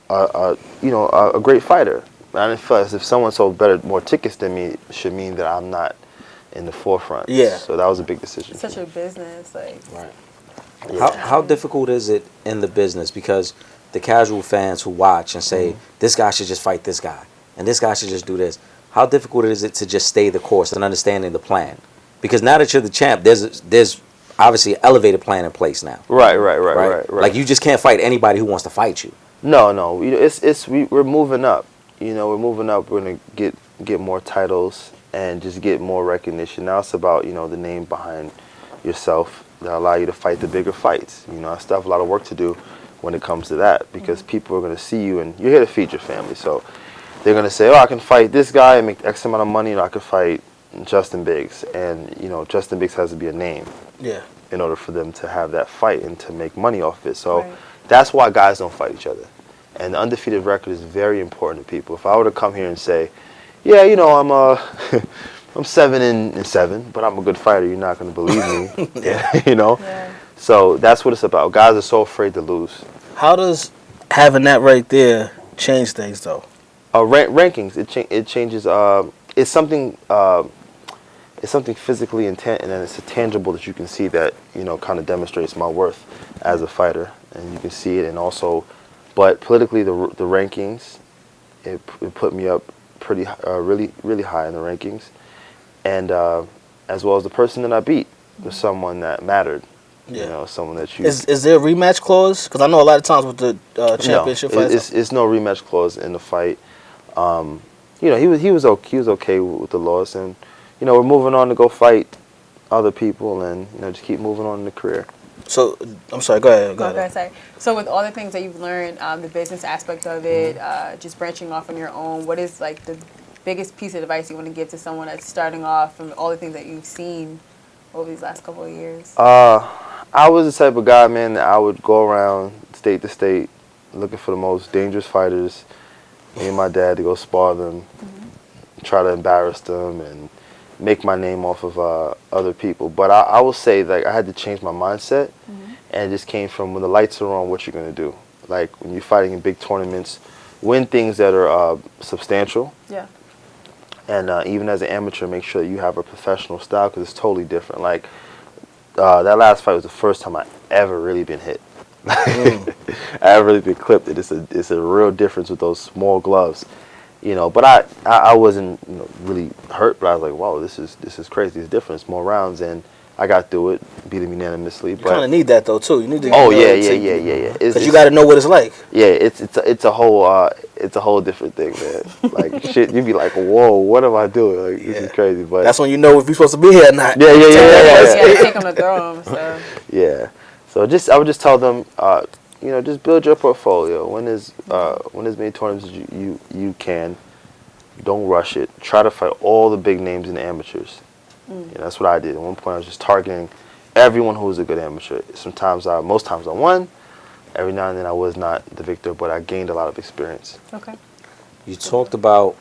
a great fighter. I didn't feel as if someone sold more tickets than me should mean that I'm not in the forefront. Yeah. So that was a big decision. Such a business, like. Right. Yeah. How difficult is it in the business? Because the casual fans who watch and say, this guy should just fight this guy, and this guy should just do this. How difficult is it to just stay the course and understanding the plan? Because now that you're the champ, there's obviously an elevated plan in place now. Right. Like, you just can't fight anybody who wants to fight you. No. You know, we're moving up. You know, we're moving up. We're gonna get more titles and just get more recognition. Now it's about, you know, the name behind yourself that allow you to fight the bigger fights. You know, I still have a lot of work to do when it comes to that, because people are gonna see you, and you're here to feed your family. So they're gonna say, oh, I can fight this guy and make X amount of money, and I can fight Justin Biggs. And, you know, Justin Biggs has to be a name. Yeah. In order for them to have that fight and to make money off it. So that's why guys don't fight each other. And the undefeated record is very important to people. If I were to come here and say, yeah, you know, I'm 7-7, but I'm a good fighter, you're not going to believe me. You know? Yeah. So that's what it's about. Guys are so afraid to lose. How does having that right there change things, though? Rankings. It changes. It's something. It's something physically intent, and then it's a tangible that you can see that, you know, kind of demonstrates my worth as a fighter, and you can see it. And also, but politically, the rankings, it put me up pretty really high in the rankings, and as well as the person that I beat was someone that mattered. Yeah. You know, someone that you. Is there a rematch clause? Because I know a lot of times with the championship fights, it's no rematch clause in the fight. You know, he was okay with the loss, and, you know, we're moving on to go fight other people, and, you know, just keep moving on in the career. So, I'm sorry, go ahead. Sorry. So with all the things that you've learned, the business aspect of it, just branching off on your own, what is, like, the biggest piece of advice you want to give to someone that's starting off from all the things that you've seen over these last couple of years? I was the type of guy, man, that I would go around state to state looking for the most dangerous fighters, me and my dad, to go spar them, try to embarrass them, and make my name off of other people. But I will say, like, I had to change my mindset and it just came from when the lights are on, what you're gonna do. Like when you're fighting in big tournaments, win things that are substantial. Yeah. And even as an amateur, make sure that you have a professional style because it's totally different. Like that last fight was the first time I ever really been hit. I haven't really been clipped. It's a real difference with those small gloves, you know. But I wasn't really hurt, but I was like, wow, this is crazy. It's different. It's more rounds, and I got through it, beat him unanimously. You kind of need that though too. You need to. Yeah. Because you got to know what it's like. Yeah, it's a whole different thing, man. Like shit, you'd be like, whoa, what am I doing? Like this is crazy. But that's when you know if you're supposed to be here or not. Yeah. You gotta take them to throw them. So. Yeah. So I would just tell them, just build your portfolio. When there's many tournaments as you can, don't rush it. Try to fight all the big names in the amateurs. That's what I did. At one point, I was just targeting everyone who was a good amateur. Most times I won. Every now and then I was not the victor, but I gained a lot of experience. Okay. You talked about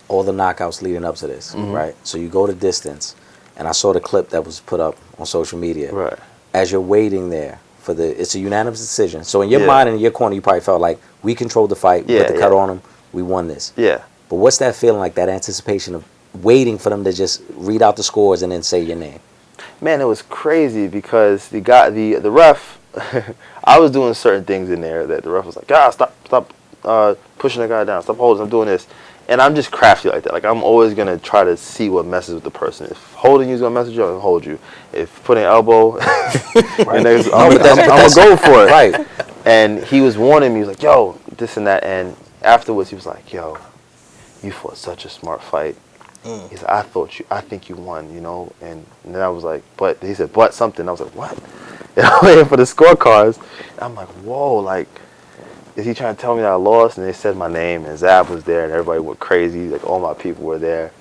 all the knockouts leading up to this, right? So you go to distance, and I saw the clip that was put up on social media. Right. As you're waiting there for it's a unanimous decision. So in your mind and in your corner, you probably felt like we controlled the fight, we put the cut on them, we won this. Yeah. But what's that feeling like, that anticipation of waiting for them to just read out the scores and then say your name? Man, it was crazy because the ref, I was doing certain things in there that the ref was like, stop pushing the guy down, stop holding, I'm doing this. And I'm just crafty like that. Like, I'm always going to try to see what messes with the person. If holding you is going to mess with you, I'm going to hold you. If putting an elbow, I'm going to go for it. Right. And he was warning me. He was like, yo, this and that. And afterwards, he was like, yo, you fought such a smart fight. He said, I think you won, And then I was like, but, he said, but something. I was like, what? And I'm waiting for the scorecards. And I'm like, whoa, like, is he trying to tell me that I lost? And they said my name, and Zab was there, and everybody went crazy. Like, all my people were there.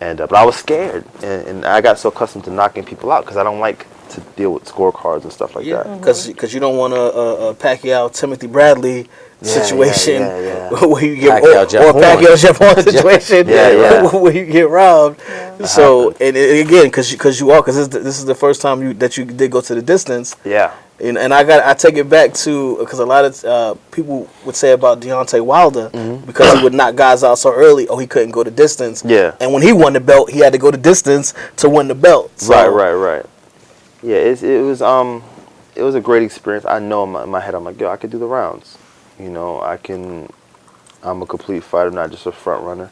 And but I was scared, and I got so accustomed to knocking people out because I don't like to deal with scorecards and stuff like that. Because you don't want a Pacquiao Timothy Bradley situation where you get Pacquiao Jeff Horn situation where you get robbed. So and again, because this is the first time that you did go to the distance. Yeah. And I take it back to, because a lot of people would say about Deontay Wilder, because he would knock guys out so early, he couldn't go the distance. Yeah. And when he won the belt, he had to go the distance to win the belt. So, Right. Yeah, it was a great experience. I know in my head, I'm like, yo, I could do the rounds. I'm a complete fighter, not just a front runner.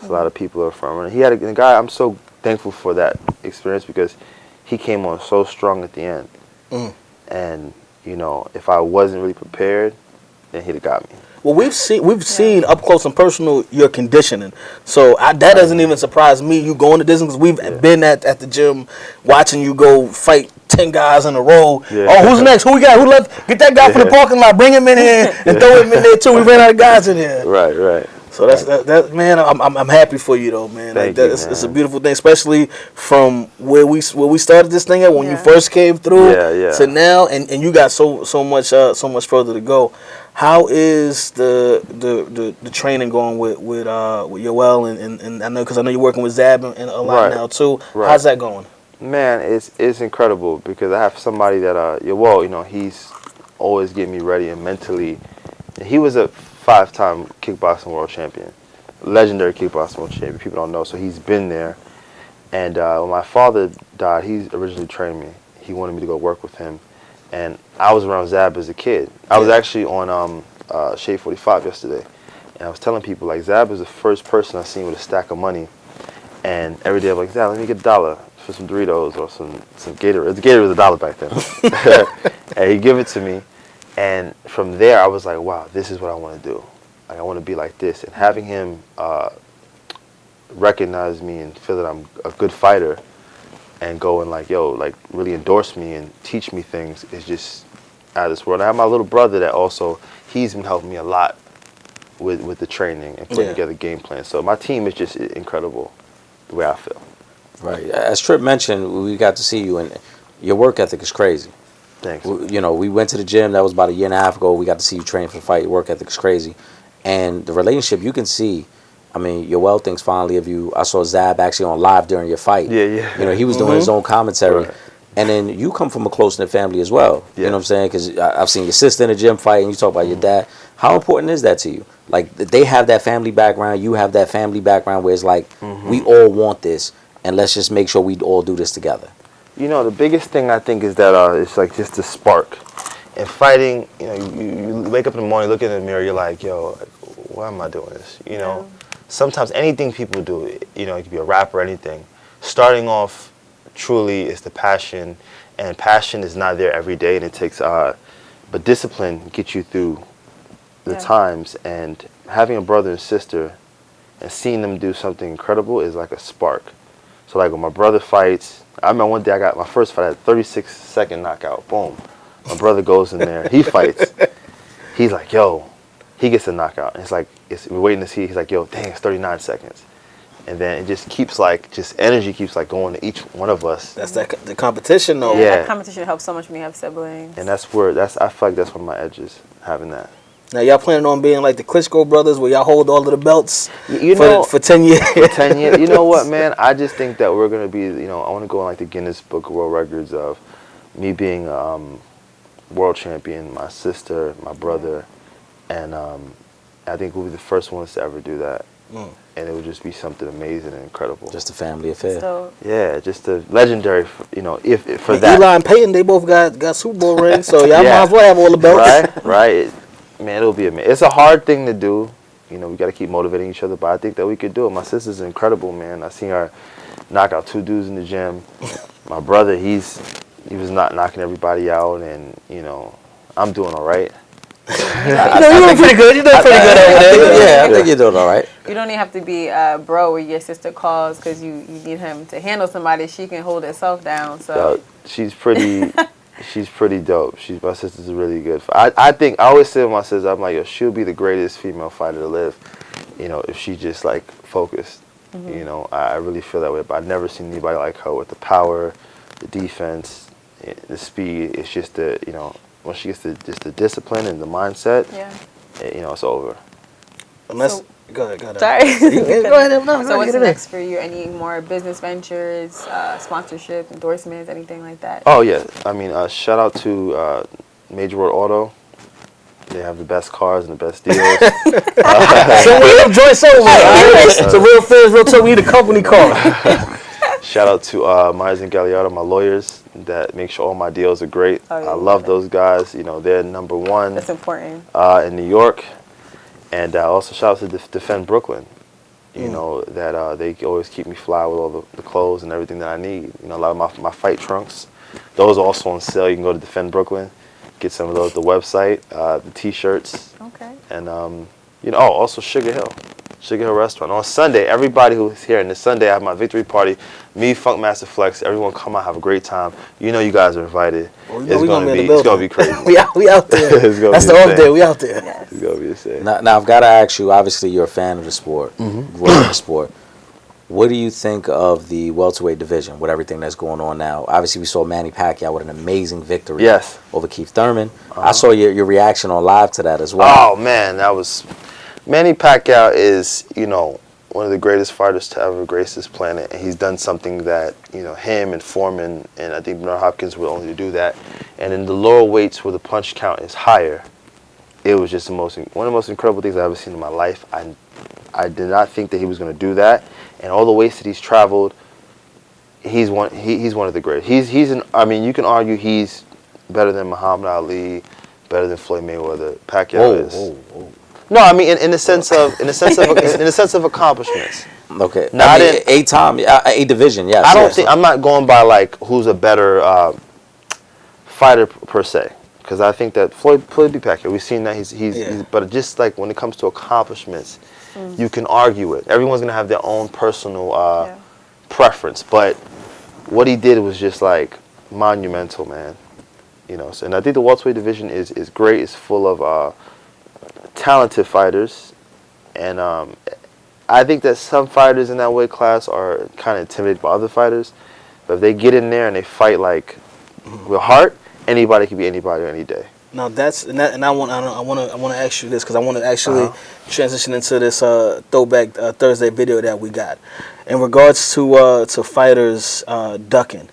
A lot of people are a front runner. He had a guy. I'm so thankful for that experience because he came on so strong at the end. And if I wasn't really prepared, then he'd have got me. Well, we've seen up close and personal your conditioning, so that doesn't even surprise me. You going to distance because we've been at the gym watching you go fight 10 guys in a row. Yeah. Oh, who's next? Who we got? Who left? Get that guy from the parking lot. Bring him in here and throw him in there too. We ran out of guys in here. Right. So that man. I'm happy for you though, man. It's a beautiful thing, especially from where we started this thing at when you first came through to now, and you got so much further to go. How is the training going with Yoel and I know because I know you're working with Zab and a lot now too. Right. How's that going? Man, it's incredible because I have somebody that Yoel, he's always getting me ready and mentally. He was a 5-time kickboxing world champion, legendary kickboxing world champion. People don't know, so he's been there. And when my father died, he originally trained me. He wanted me to go work with him, and I was around Zab as a kid. I was actually on Shade 45 yesterday, and I was telling people like Zab is the first person I seen with a stack of money, and every day I'm like, Zab, let me get $1 for some Doritos or some Gatorade. The Gatorade was $1 back then, and he'd give it to me. And from there, I was like, wow, this is what I want to do. Like, I want to be like this. And having him recognize me and feel that I'm a good fighter and go and really endorse me and teach me things is just out of this world. I have my little brother that also, he's been helping me a lot with the training and putting together game plans. So my team is just incredible the way I feel. Right. As Tripp mentioned, we got to see you, and your work ethic is crazy. Thanks. We went to the gym. That was about a year and a half ago. We got to see you train for the fight. Your work ethic is crazy. And the relationship, you can see, Yoel thinks fondly of you. I saw Zab actually on live during your fight. Yeah. He was doing his own commentary. Right. And then you come from a close-knit family as well. You know what I'm saying? Because I've seen your sister in the gym fight, and you talk about your dad. How important is that to you? Like, they have that family background, you have that family background where it's like, we all want this, and let's just make sure we all do this together. You know, the biggest thing I think is that it's like just the spark. And fighting, you know, you wake up in the morning, look in the mirror, you're like, yo, why am I doing this? You know, sometimes anything people do, you know, it could be a rap or anything. Starting off truly is the passion, and passion is not there every day, and it takes, but discipline gets you through the times, and having a brother and sister and seeing them do something incredible is like a spark. So like when my brother fights, I remember one day I got my first fight, I had a 36-second knockout, boom. My brother goes in there, he fights. He's like, yo, he gets a knockout. And it's like, we're waiting to see, he's like, yo, dang, it's 39 seconds. And then it just keeps like, energy keeps like going to each one of us. That's the competition though. Yeah, that competition helps so much when you have siblings. And I feel like that's one of my edges, having that. Now y'all planning on being like the Klitschko brothers, where y'all hold all of the belts for 10 years? For 10 years. You know what, man? I just think that we're gonna be. You know, I want to go on like the Guinness Book of World Records of me being world champion, my sister, my brother, and I think we'll be the first ones to ever do that. And it would just be something amazing and incredible. Just a family affair. So, yeah, just a legendary. You know, if for that. Eli and Peyton, they both got Super Bowl rings, so y'all might as well have all the belts. Right. Man, it'll be amazing. It's a hard thing to do. You know, we got to keep motivating each other, but I think that we could do it. My sister's incredible, man. I seen her knock out 2 dudes in the gym. My brother, he was not knocking everybody out, and you know, I'm doing all right. You're doing pretty good. You're doing pretty good over there. Yeah, I think you're doing all right. you don't even have to be bro where your sister calls because you need him to handle somebody. She can hold herself down. So she's pretty. She's pretty dope. My sister's really good. I think I always say to my sister, I'm like, yo, she'll be the greatest female fighter to live. You know, if she just like focused. You know, I really feel that way. But I've never seen anybody like her with the power, the defense, the speed. It's just you know, when she gets just the discipline and the mindset. You know, it's over. Unless. Go ahead. Sorry. Go ahead. So what's next for you? Any more business ventures, sponsorship, endorsements, anything like that? Oh yeah, I mean, shout out to Major World Auto. They have the best cars and the best deals. So we don't join over. So Real Fans, Real Talk, we need a company car. Shout out to Myers and Galliardo, my lawyers, that make sure all my deals are great. I love those guys. You know, they're #1. That's important. In New York. And also shout out to Defend Brooklyn. You know, that they always keep me fly with all the clothes and everything that I need. You know, a lot of my fight trunks, those are also on sale. You can go to Defend Brooklyn, get some of those, the website, the T-shirts. Okay. And, you know, also Sugar Hill Restaurant. On Sunday, everybody who's here, and this Sunday I have my victory party. Me, Funk Master Flex, everyone come out, have a great time. You know you guys are invited. Well, it's gonna be crazy. we out there. That's the off day. We out there. Yes. It's gonna be insane. Now I've got to ask you. Obviously, you're a fan of the sport. Grew up in the sport. What do you think of the welterweight division with everything that's going on now? Obviously, we saw Manny Pacquiao with an amazing victory over Keith Thurman. I saw your reaction on live to that as well. Oh man, Manny Pacquiao is, you know, one of the greatest fighters to ever grace this planet, and he's done something that, you know, him and Foreman and I think Bernard Hopkins were only to do that. And in the lower weights where the punch count is higher, it was just one of the most incredible things I've ever seen in my life. I did not think that he was going to do that, and all the weights that he's traveled, he's one of the greatest. I mean, you can argue he's better than Muhammad Ali, better than Floyd Mayweather. Pacquiao is. No, I mean in the sense of accomplishments. Okay. Not a division. Yes. I don't think I'm not going by like who's a better fighter per se, because I think that Floyd beat Pacquiao. We've seen that he's but just like when it comes to accomplishments, you can argue it. Everyone's gonna have their own personal preference, but what he did was just like monumental, man. You know, and I think the welterweight division is great. It's full of talented fighters, and I think that some fighters in that weight class are kind of intimidated by other fighters, but if they get in there and they fight like with heart, anybody can be anybody any day. Now I want to ask you this because I want to actually transition into this Throwback Thursday video that we got in regards to fighters ducking.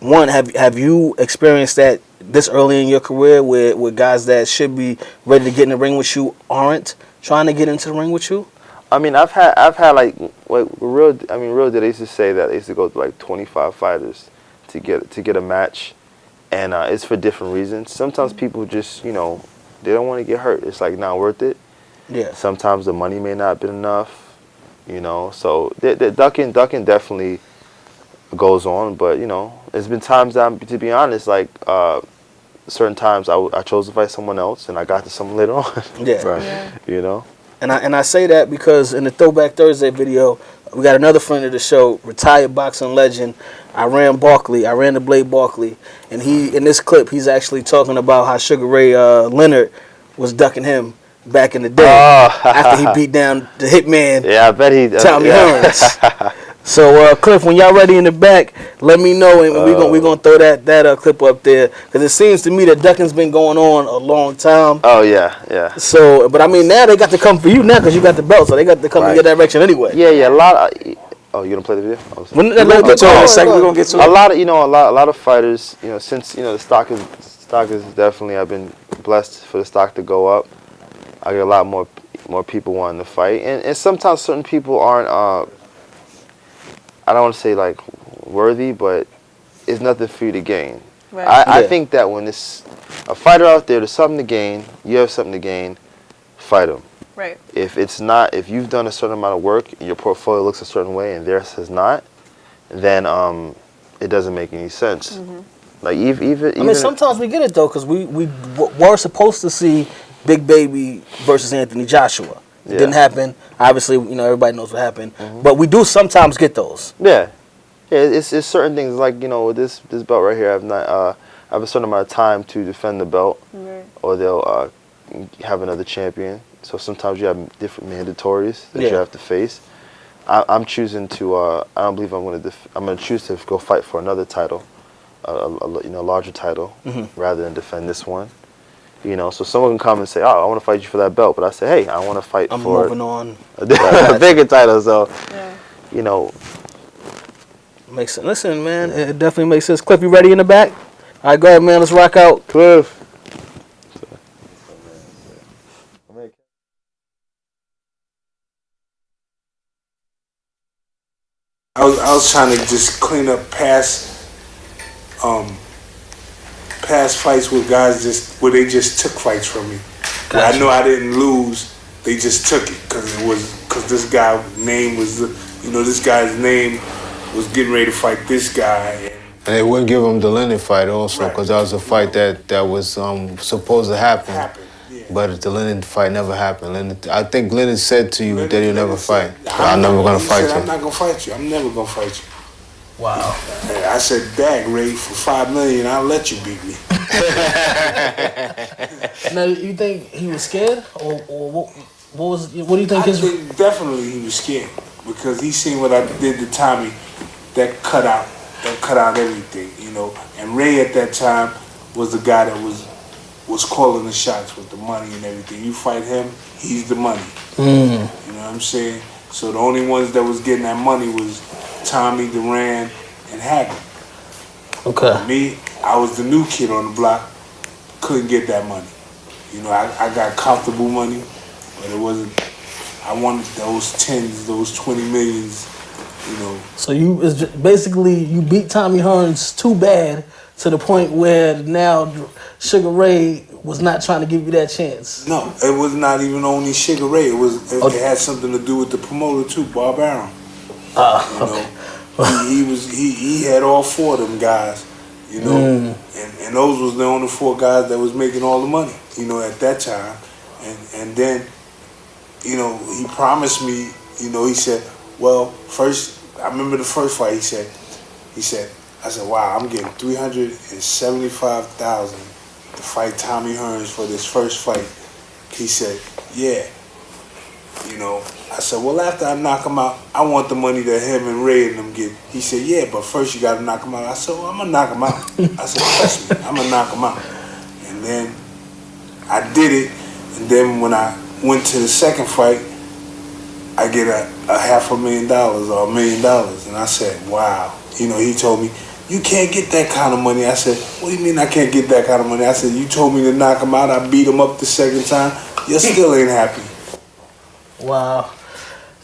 one, have you experienced that this early in your career where guys that should be ready to get in the ring with you aren't trying to get into the ring with you? I mean, I've had like real deal. They used to say that they used to go to like 25 fighters to get a match, and it's for different reasons. Sometimes people just, you know, they don't want to get hurt. It's like not worth it. Yeah. Sometimes the money may not have been enough, you know. So the ducking definitely goes on, but you know, there's been times that, to be honest, like certain times I chose to fight someone else, and I got to someone later on. Yeah. Right. Yeah. You know. And I say that because in the Throwback Thursday video, we got another friend of the show, retired boxing legend, Iran the Blade Barkley, and he in this clip he's actually talking about how Sugar Ray Leonard was ducking him back in the day after he beat down the hitman. Yeah, I bet he. Tommy Hearns. So Cliff, when y'all ready in the back, let me know, and we gonna throw that clip up there, because it seems to me that ducking's been going on a long time. Oh yeah. So, but I mean, now they got to come for you now because you got the belt, so they got to come in your direction anyway. Yeah. A lot. Oh, you gonna play the video? We're gonna get to it in a second. We're gonna get to it. A lot of fighters. You know, since the stock is definitely. I've been blessed for the stock to go up. I get a lot more people wanting to fight, and sometimes certain people aren't. I don't want to say like worthy, but it's nothing for you to gain. Right. I think that when it's a fighter out there, there's something to gain. You have something to gain. Fight them. Right. If you've done a certain amount of work and your portfolio looks a certain way and theirs has not, then it doesn't make any sense. Mm-hmm. Like even. I mean, sometimes we get it though, because we were supposed to see Big Baby versus Anthony Joshua. It didn't happen. Obviously, everybody knows what happened. Mm-hmm. But we do sometimes get those. Yeah. It's certain things like with this belt right here. I have a certain amount of time to defend the belt, Right. or they'll have another champion. So sometimes you have different mandatories that you have to face. I'm choosing to. I don't believe I'm going to. I'm going to choose to go fight for another title, a larger title, rather than defend this one. So someone can come and say, "Oh, I want to fight you for that belt," but I say, "Hey, I want to fight I'm for moving on a bigger title." So, makes sense. Listen, man, it definitely makes sense. Cliff, you ready in the back? All right, go ahead, man. Let's rock out. Cliff. I was trying to just clean up past fights with guys where they just took fights from me. Gotcha. I know I didn't lose, they just took it because this guy's name was getting ready to fight this guy. And they wouldn't give him the Leonard fight also, because that was a fight that was supposed to happen. But the Leonard fight never happened. I think Leonard said to you that he'll never fight. I'm never going to fight you. I'm not going to fight you. I'm never going to fight you. Wow. I said, "Dag, Ray, for $5 million, I'll let you beat me." Now, you think he was scared, or what do you think? I think definitely he was scared, because he seen what I did to Tommy. That cut out everything, And Ray at that time was the guy that was calling the shots with the money and everything. You fight him, he's the money. You know what I'm saying? So the only ones that was getting that money was Tommy, Duran, and Haggard. Okay. Me, I was the new kid on the block, couldn't get that money. I got comfortable money, but it wasn't. I wanted those tens, those 20 millions, So you beat Tommy Hearns too bad to the point where now Sugar Ray was not trying to give you that chance. No, it was not even only Sugar Ray. It had something to do with the promoter too, Bob Arum. Okay. He had all four of them guys, and those was the only four guys that was making all the money, at that time. And then, he promised me, he said, well, first, I remember the first fight, he said, I said, wow, I'm getting $375,000 to fight Tommy Hearns for this first fight. He said, yeah. I said, well, after I knock him out, I want the money that him and Ray and them get. He said, yeah, but first you got to knock him out. I said, well, I'm going to knock him out. I said, trust me, I'm going to knock him out. And then I did it. And then when I went to the second fight, I get a $500,000 or $1 million. And I said, wow. He told me, you can't get that kind of money. I said, what do you mean I can't get that kind of money? I said, you told me to knock him out. I beat him up the second time. You still ain't happy. Wow.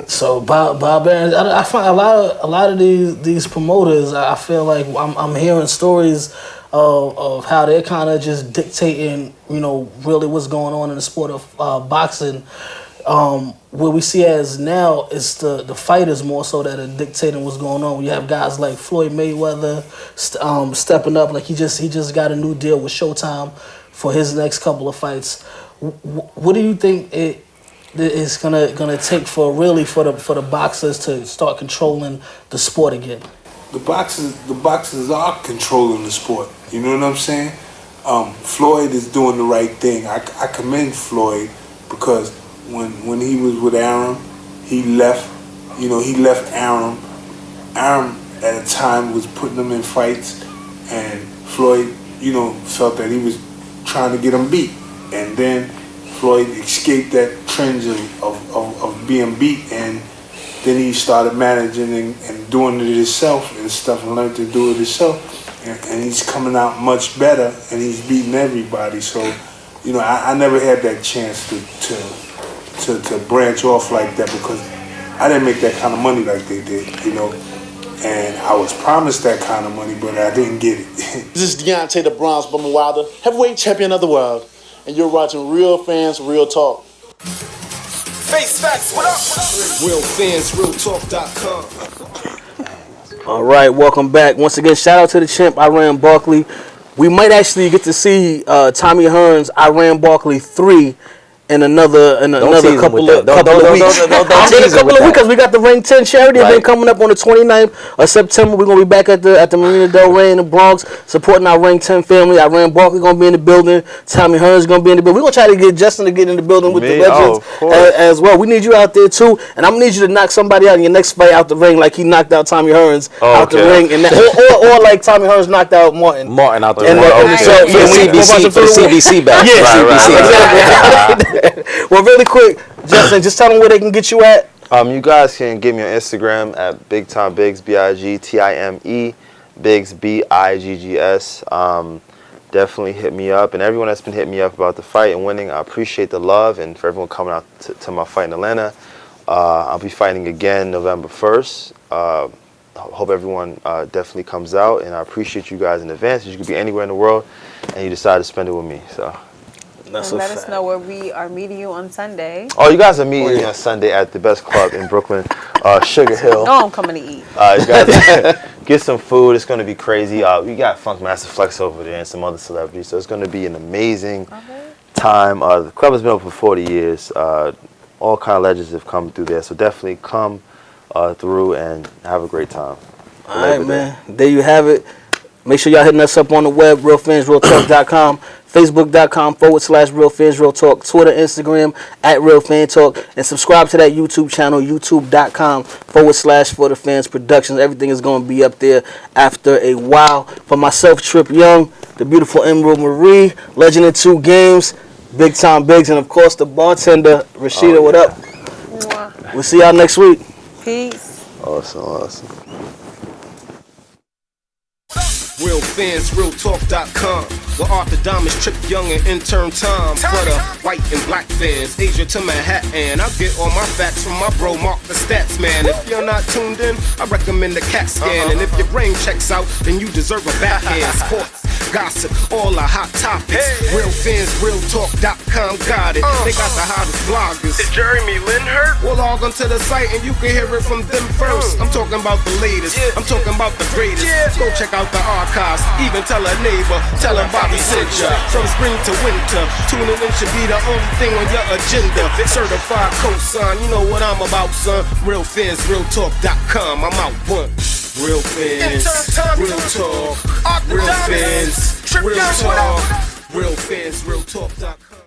So Bob Aarons, I find a lot of these promoters. I feel like I'm hearing stories of how they're kind of just dictating, really what's going on in the sport of boxing. What we see as now is the fighters more so that are dictating what's going on. You have guys like Floyd Mayweather stepping up, like he just got a new deal with Showtime for his next couple of fights. What do you think it's gonna take for the boxers to start controlling the sport again? The boxers are controlling the sport. You know what I'm saying? Floyd is doing the right thing. I commend Floyd because when he was with Arum, he left Arum. Arum at a time was putting him in fights, and Floyd, felt that he was trying to get him beat, and then Floyd escaped that trend of being beat, and then he started managing and doing it himself and stuff, and learned to do it himself, and he's coming out much better, and he's beating everybody. So, I never had that chance to branch off like that because I didn't make that kind of money like they did, and I was promised that kind of money, but I didn't get it. This is Deontay the Bronze Bomber Wilder, heavyweight champion of the world, and you're watching Real Fans, Real Talk. Face facts, what up? RealFansRealTalk.com. All right, welcome back. Once again, shout out to the champ, Iran Barkley. We might actually get to see Tommy Hearns, Iran Barkley 3 in another couple of weeks. Because we got the Ring 10 charity event coming up on the 29th of September. We're gonna be back at the Marina Del Rey in the Bronx supporting our Ring 10 family. Iran Barkley gonna be in the building. Tommy Hearns gonna be in the building. We're gonna try to get Justin to get in the building with the legends as well. We need you out there too, and I'm gonna need you to knock somebody out in your next fight out the ring, like he knocked out Tommy Hearns out the ring, and or like Tommy Hearns knocked out Martin out the ring. For the CBC back. Yeah, Well, really quick, Justin, just tell them where they can get you at. You guys can get me on Instagram at BigTime Biggs, BigTime, Biggs, BIGGS. Definitely hit me up, and everyone that's been hitting me up about the fight and winning, I appreciate the love, and for everyone coming out to my fight in Atlanta. I'll be fighting again November 1st. Hope everyone definitely comes out, and I appreciate you guys in advance. You could be anywhere in the world, and you decide to spend it with me. So. And let us know where we are meeting you on Sunday. Oh, you guys are meeting on Sunday at the best club in Brooklyn, Sugar Hill. No, I'm coming to eat. You guys get some food. It's going to be crazy. We got Funk Master Flex over there and some other celebrities. So it's going to be an amazing time. The club has been open for 40 years. All kind of legends have come through there. So definitely come through and have a great time. All right, man. There you have it. Make sure y'all hitting us up on the web, realfansrealtalk.com, facebook.com/realfansrealtalk, Twitter, Instagram @realfantalk, and subscribe to that YouTube channel, youtube.com/for-the-fans-productions. Everything is going to be up there after a while. For myself, Trip Young, the beautiful Emerald Marie, Legend in 2 Games, Big Time Biggs, and of course the bartender, Rashida, what up? We'll see y'all next week. Peace. Awesome. RealFansRealTalk.com, where Arthur Diamonds, Trip Young, and intern Tom. For the white and black fans, Asia to Manhattan. I get all my facts from my bro Mark the Stats Man. If you're not tuned in, I recommend the CAT scan. And if your brain checks out, then you deserve a backhand. Sports, gossip, all the hot topics. RealFansRealTalk.com got it. They got the hottest bloggers. Is Jeremy Lin hurt? Well, log on to the site and you can hear it from them first. I'm talking about the latest. I'm talking about the greatest. Go check out the archives. Even tell a neighbor. Tell him Bobby sent ya. From spring to winter, tuning in should be the only thing on your agenda. Certified cosign, you know what I'm about, son. RealFansRealTalk.com. I'm out one. Real fans, real talk. Real fans, real talk. RealFansRealTalk.com.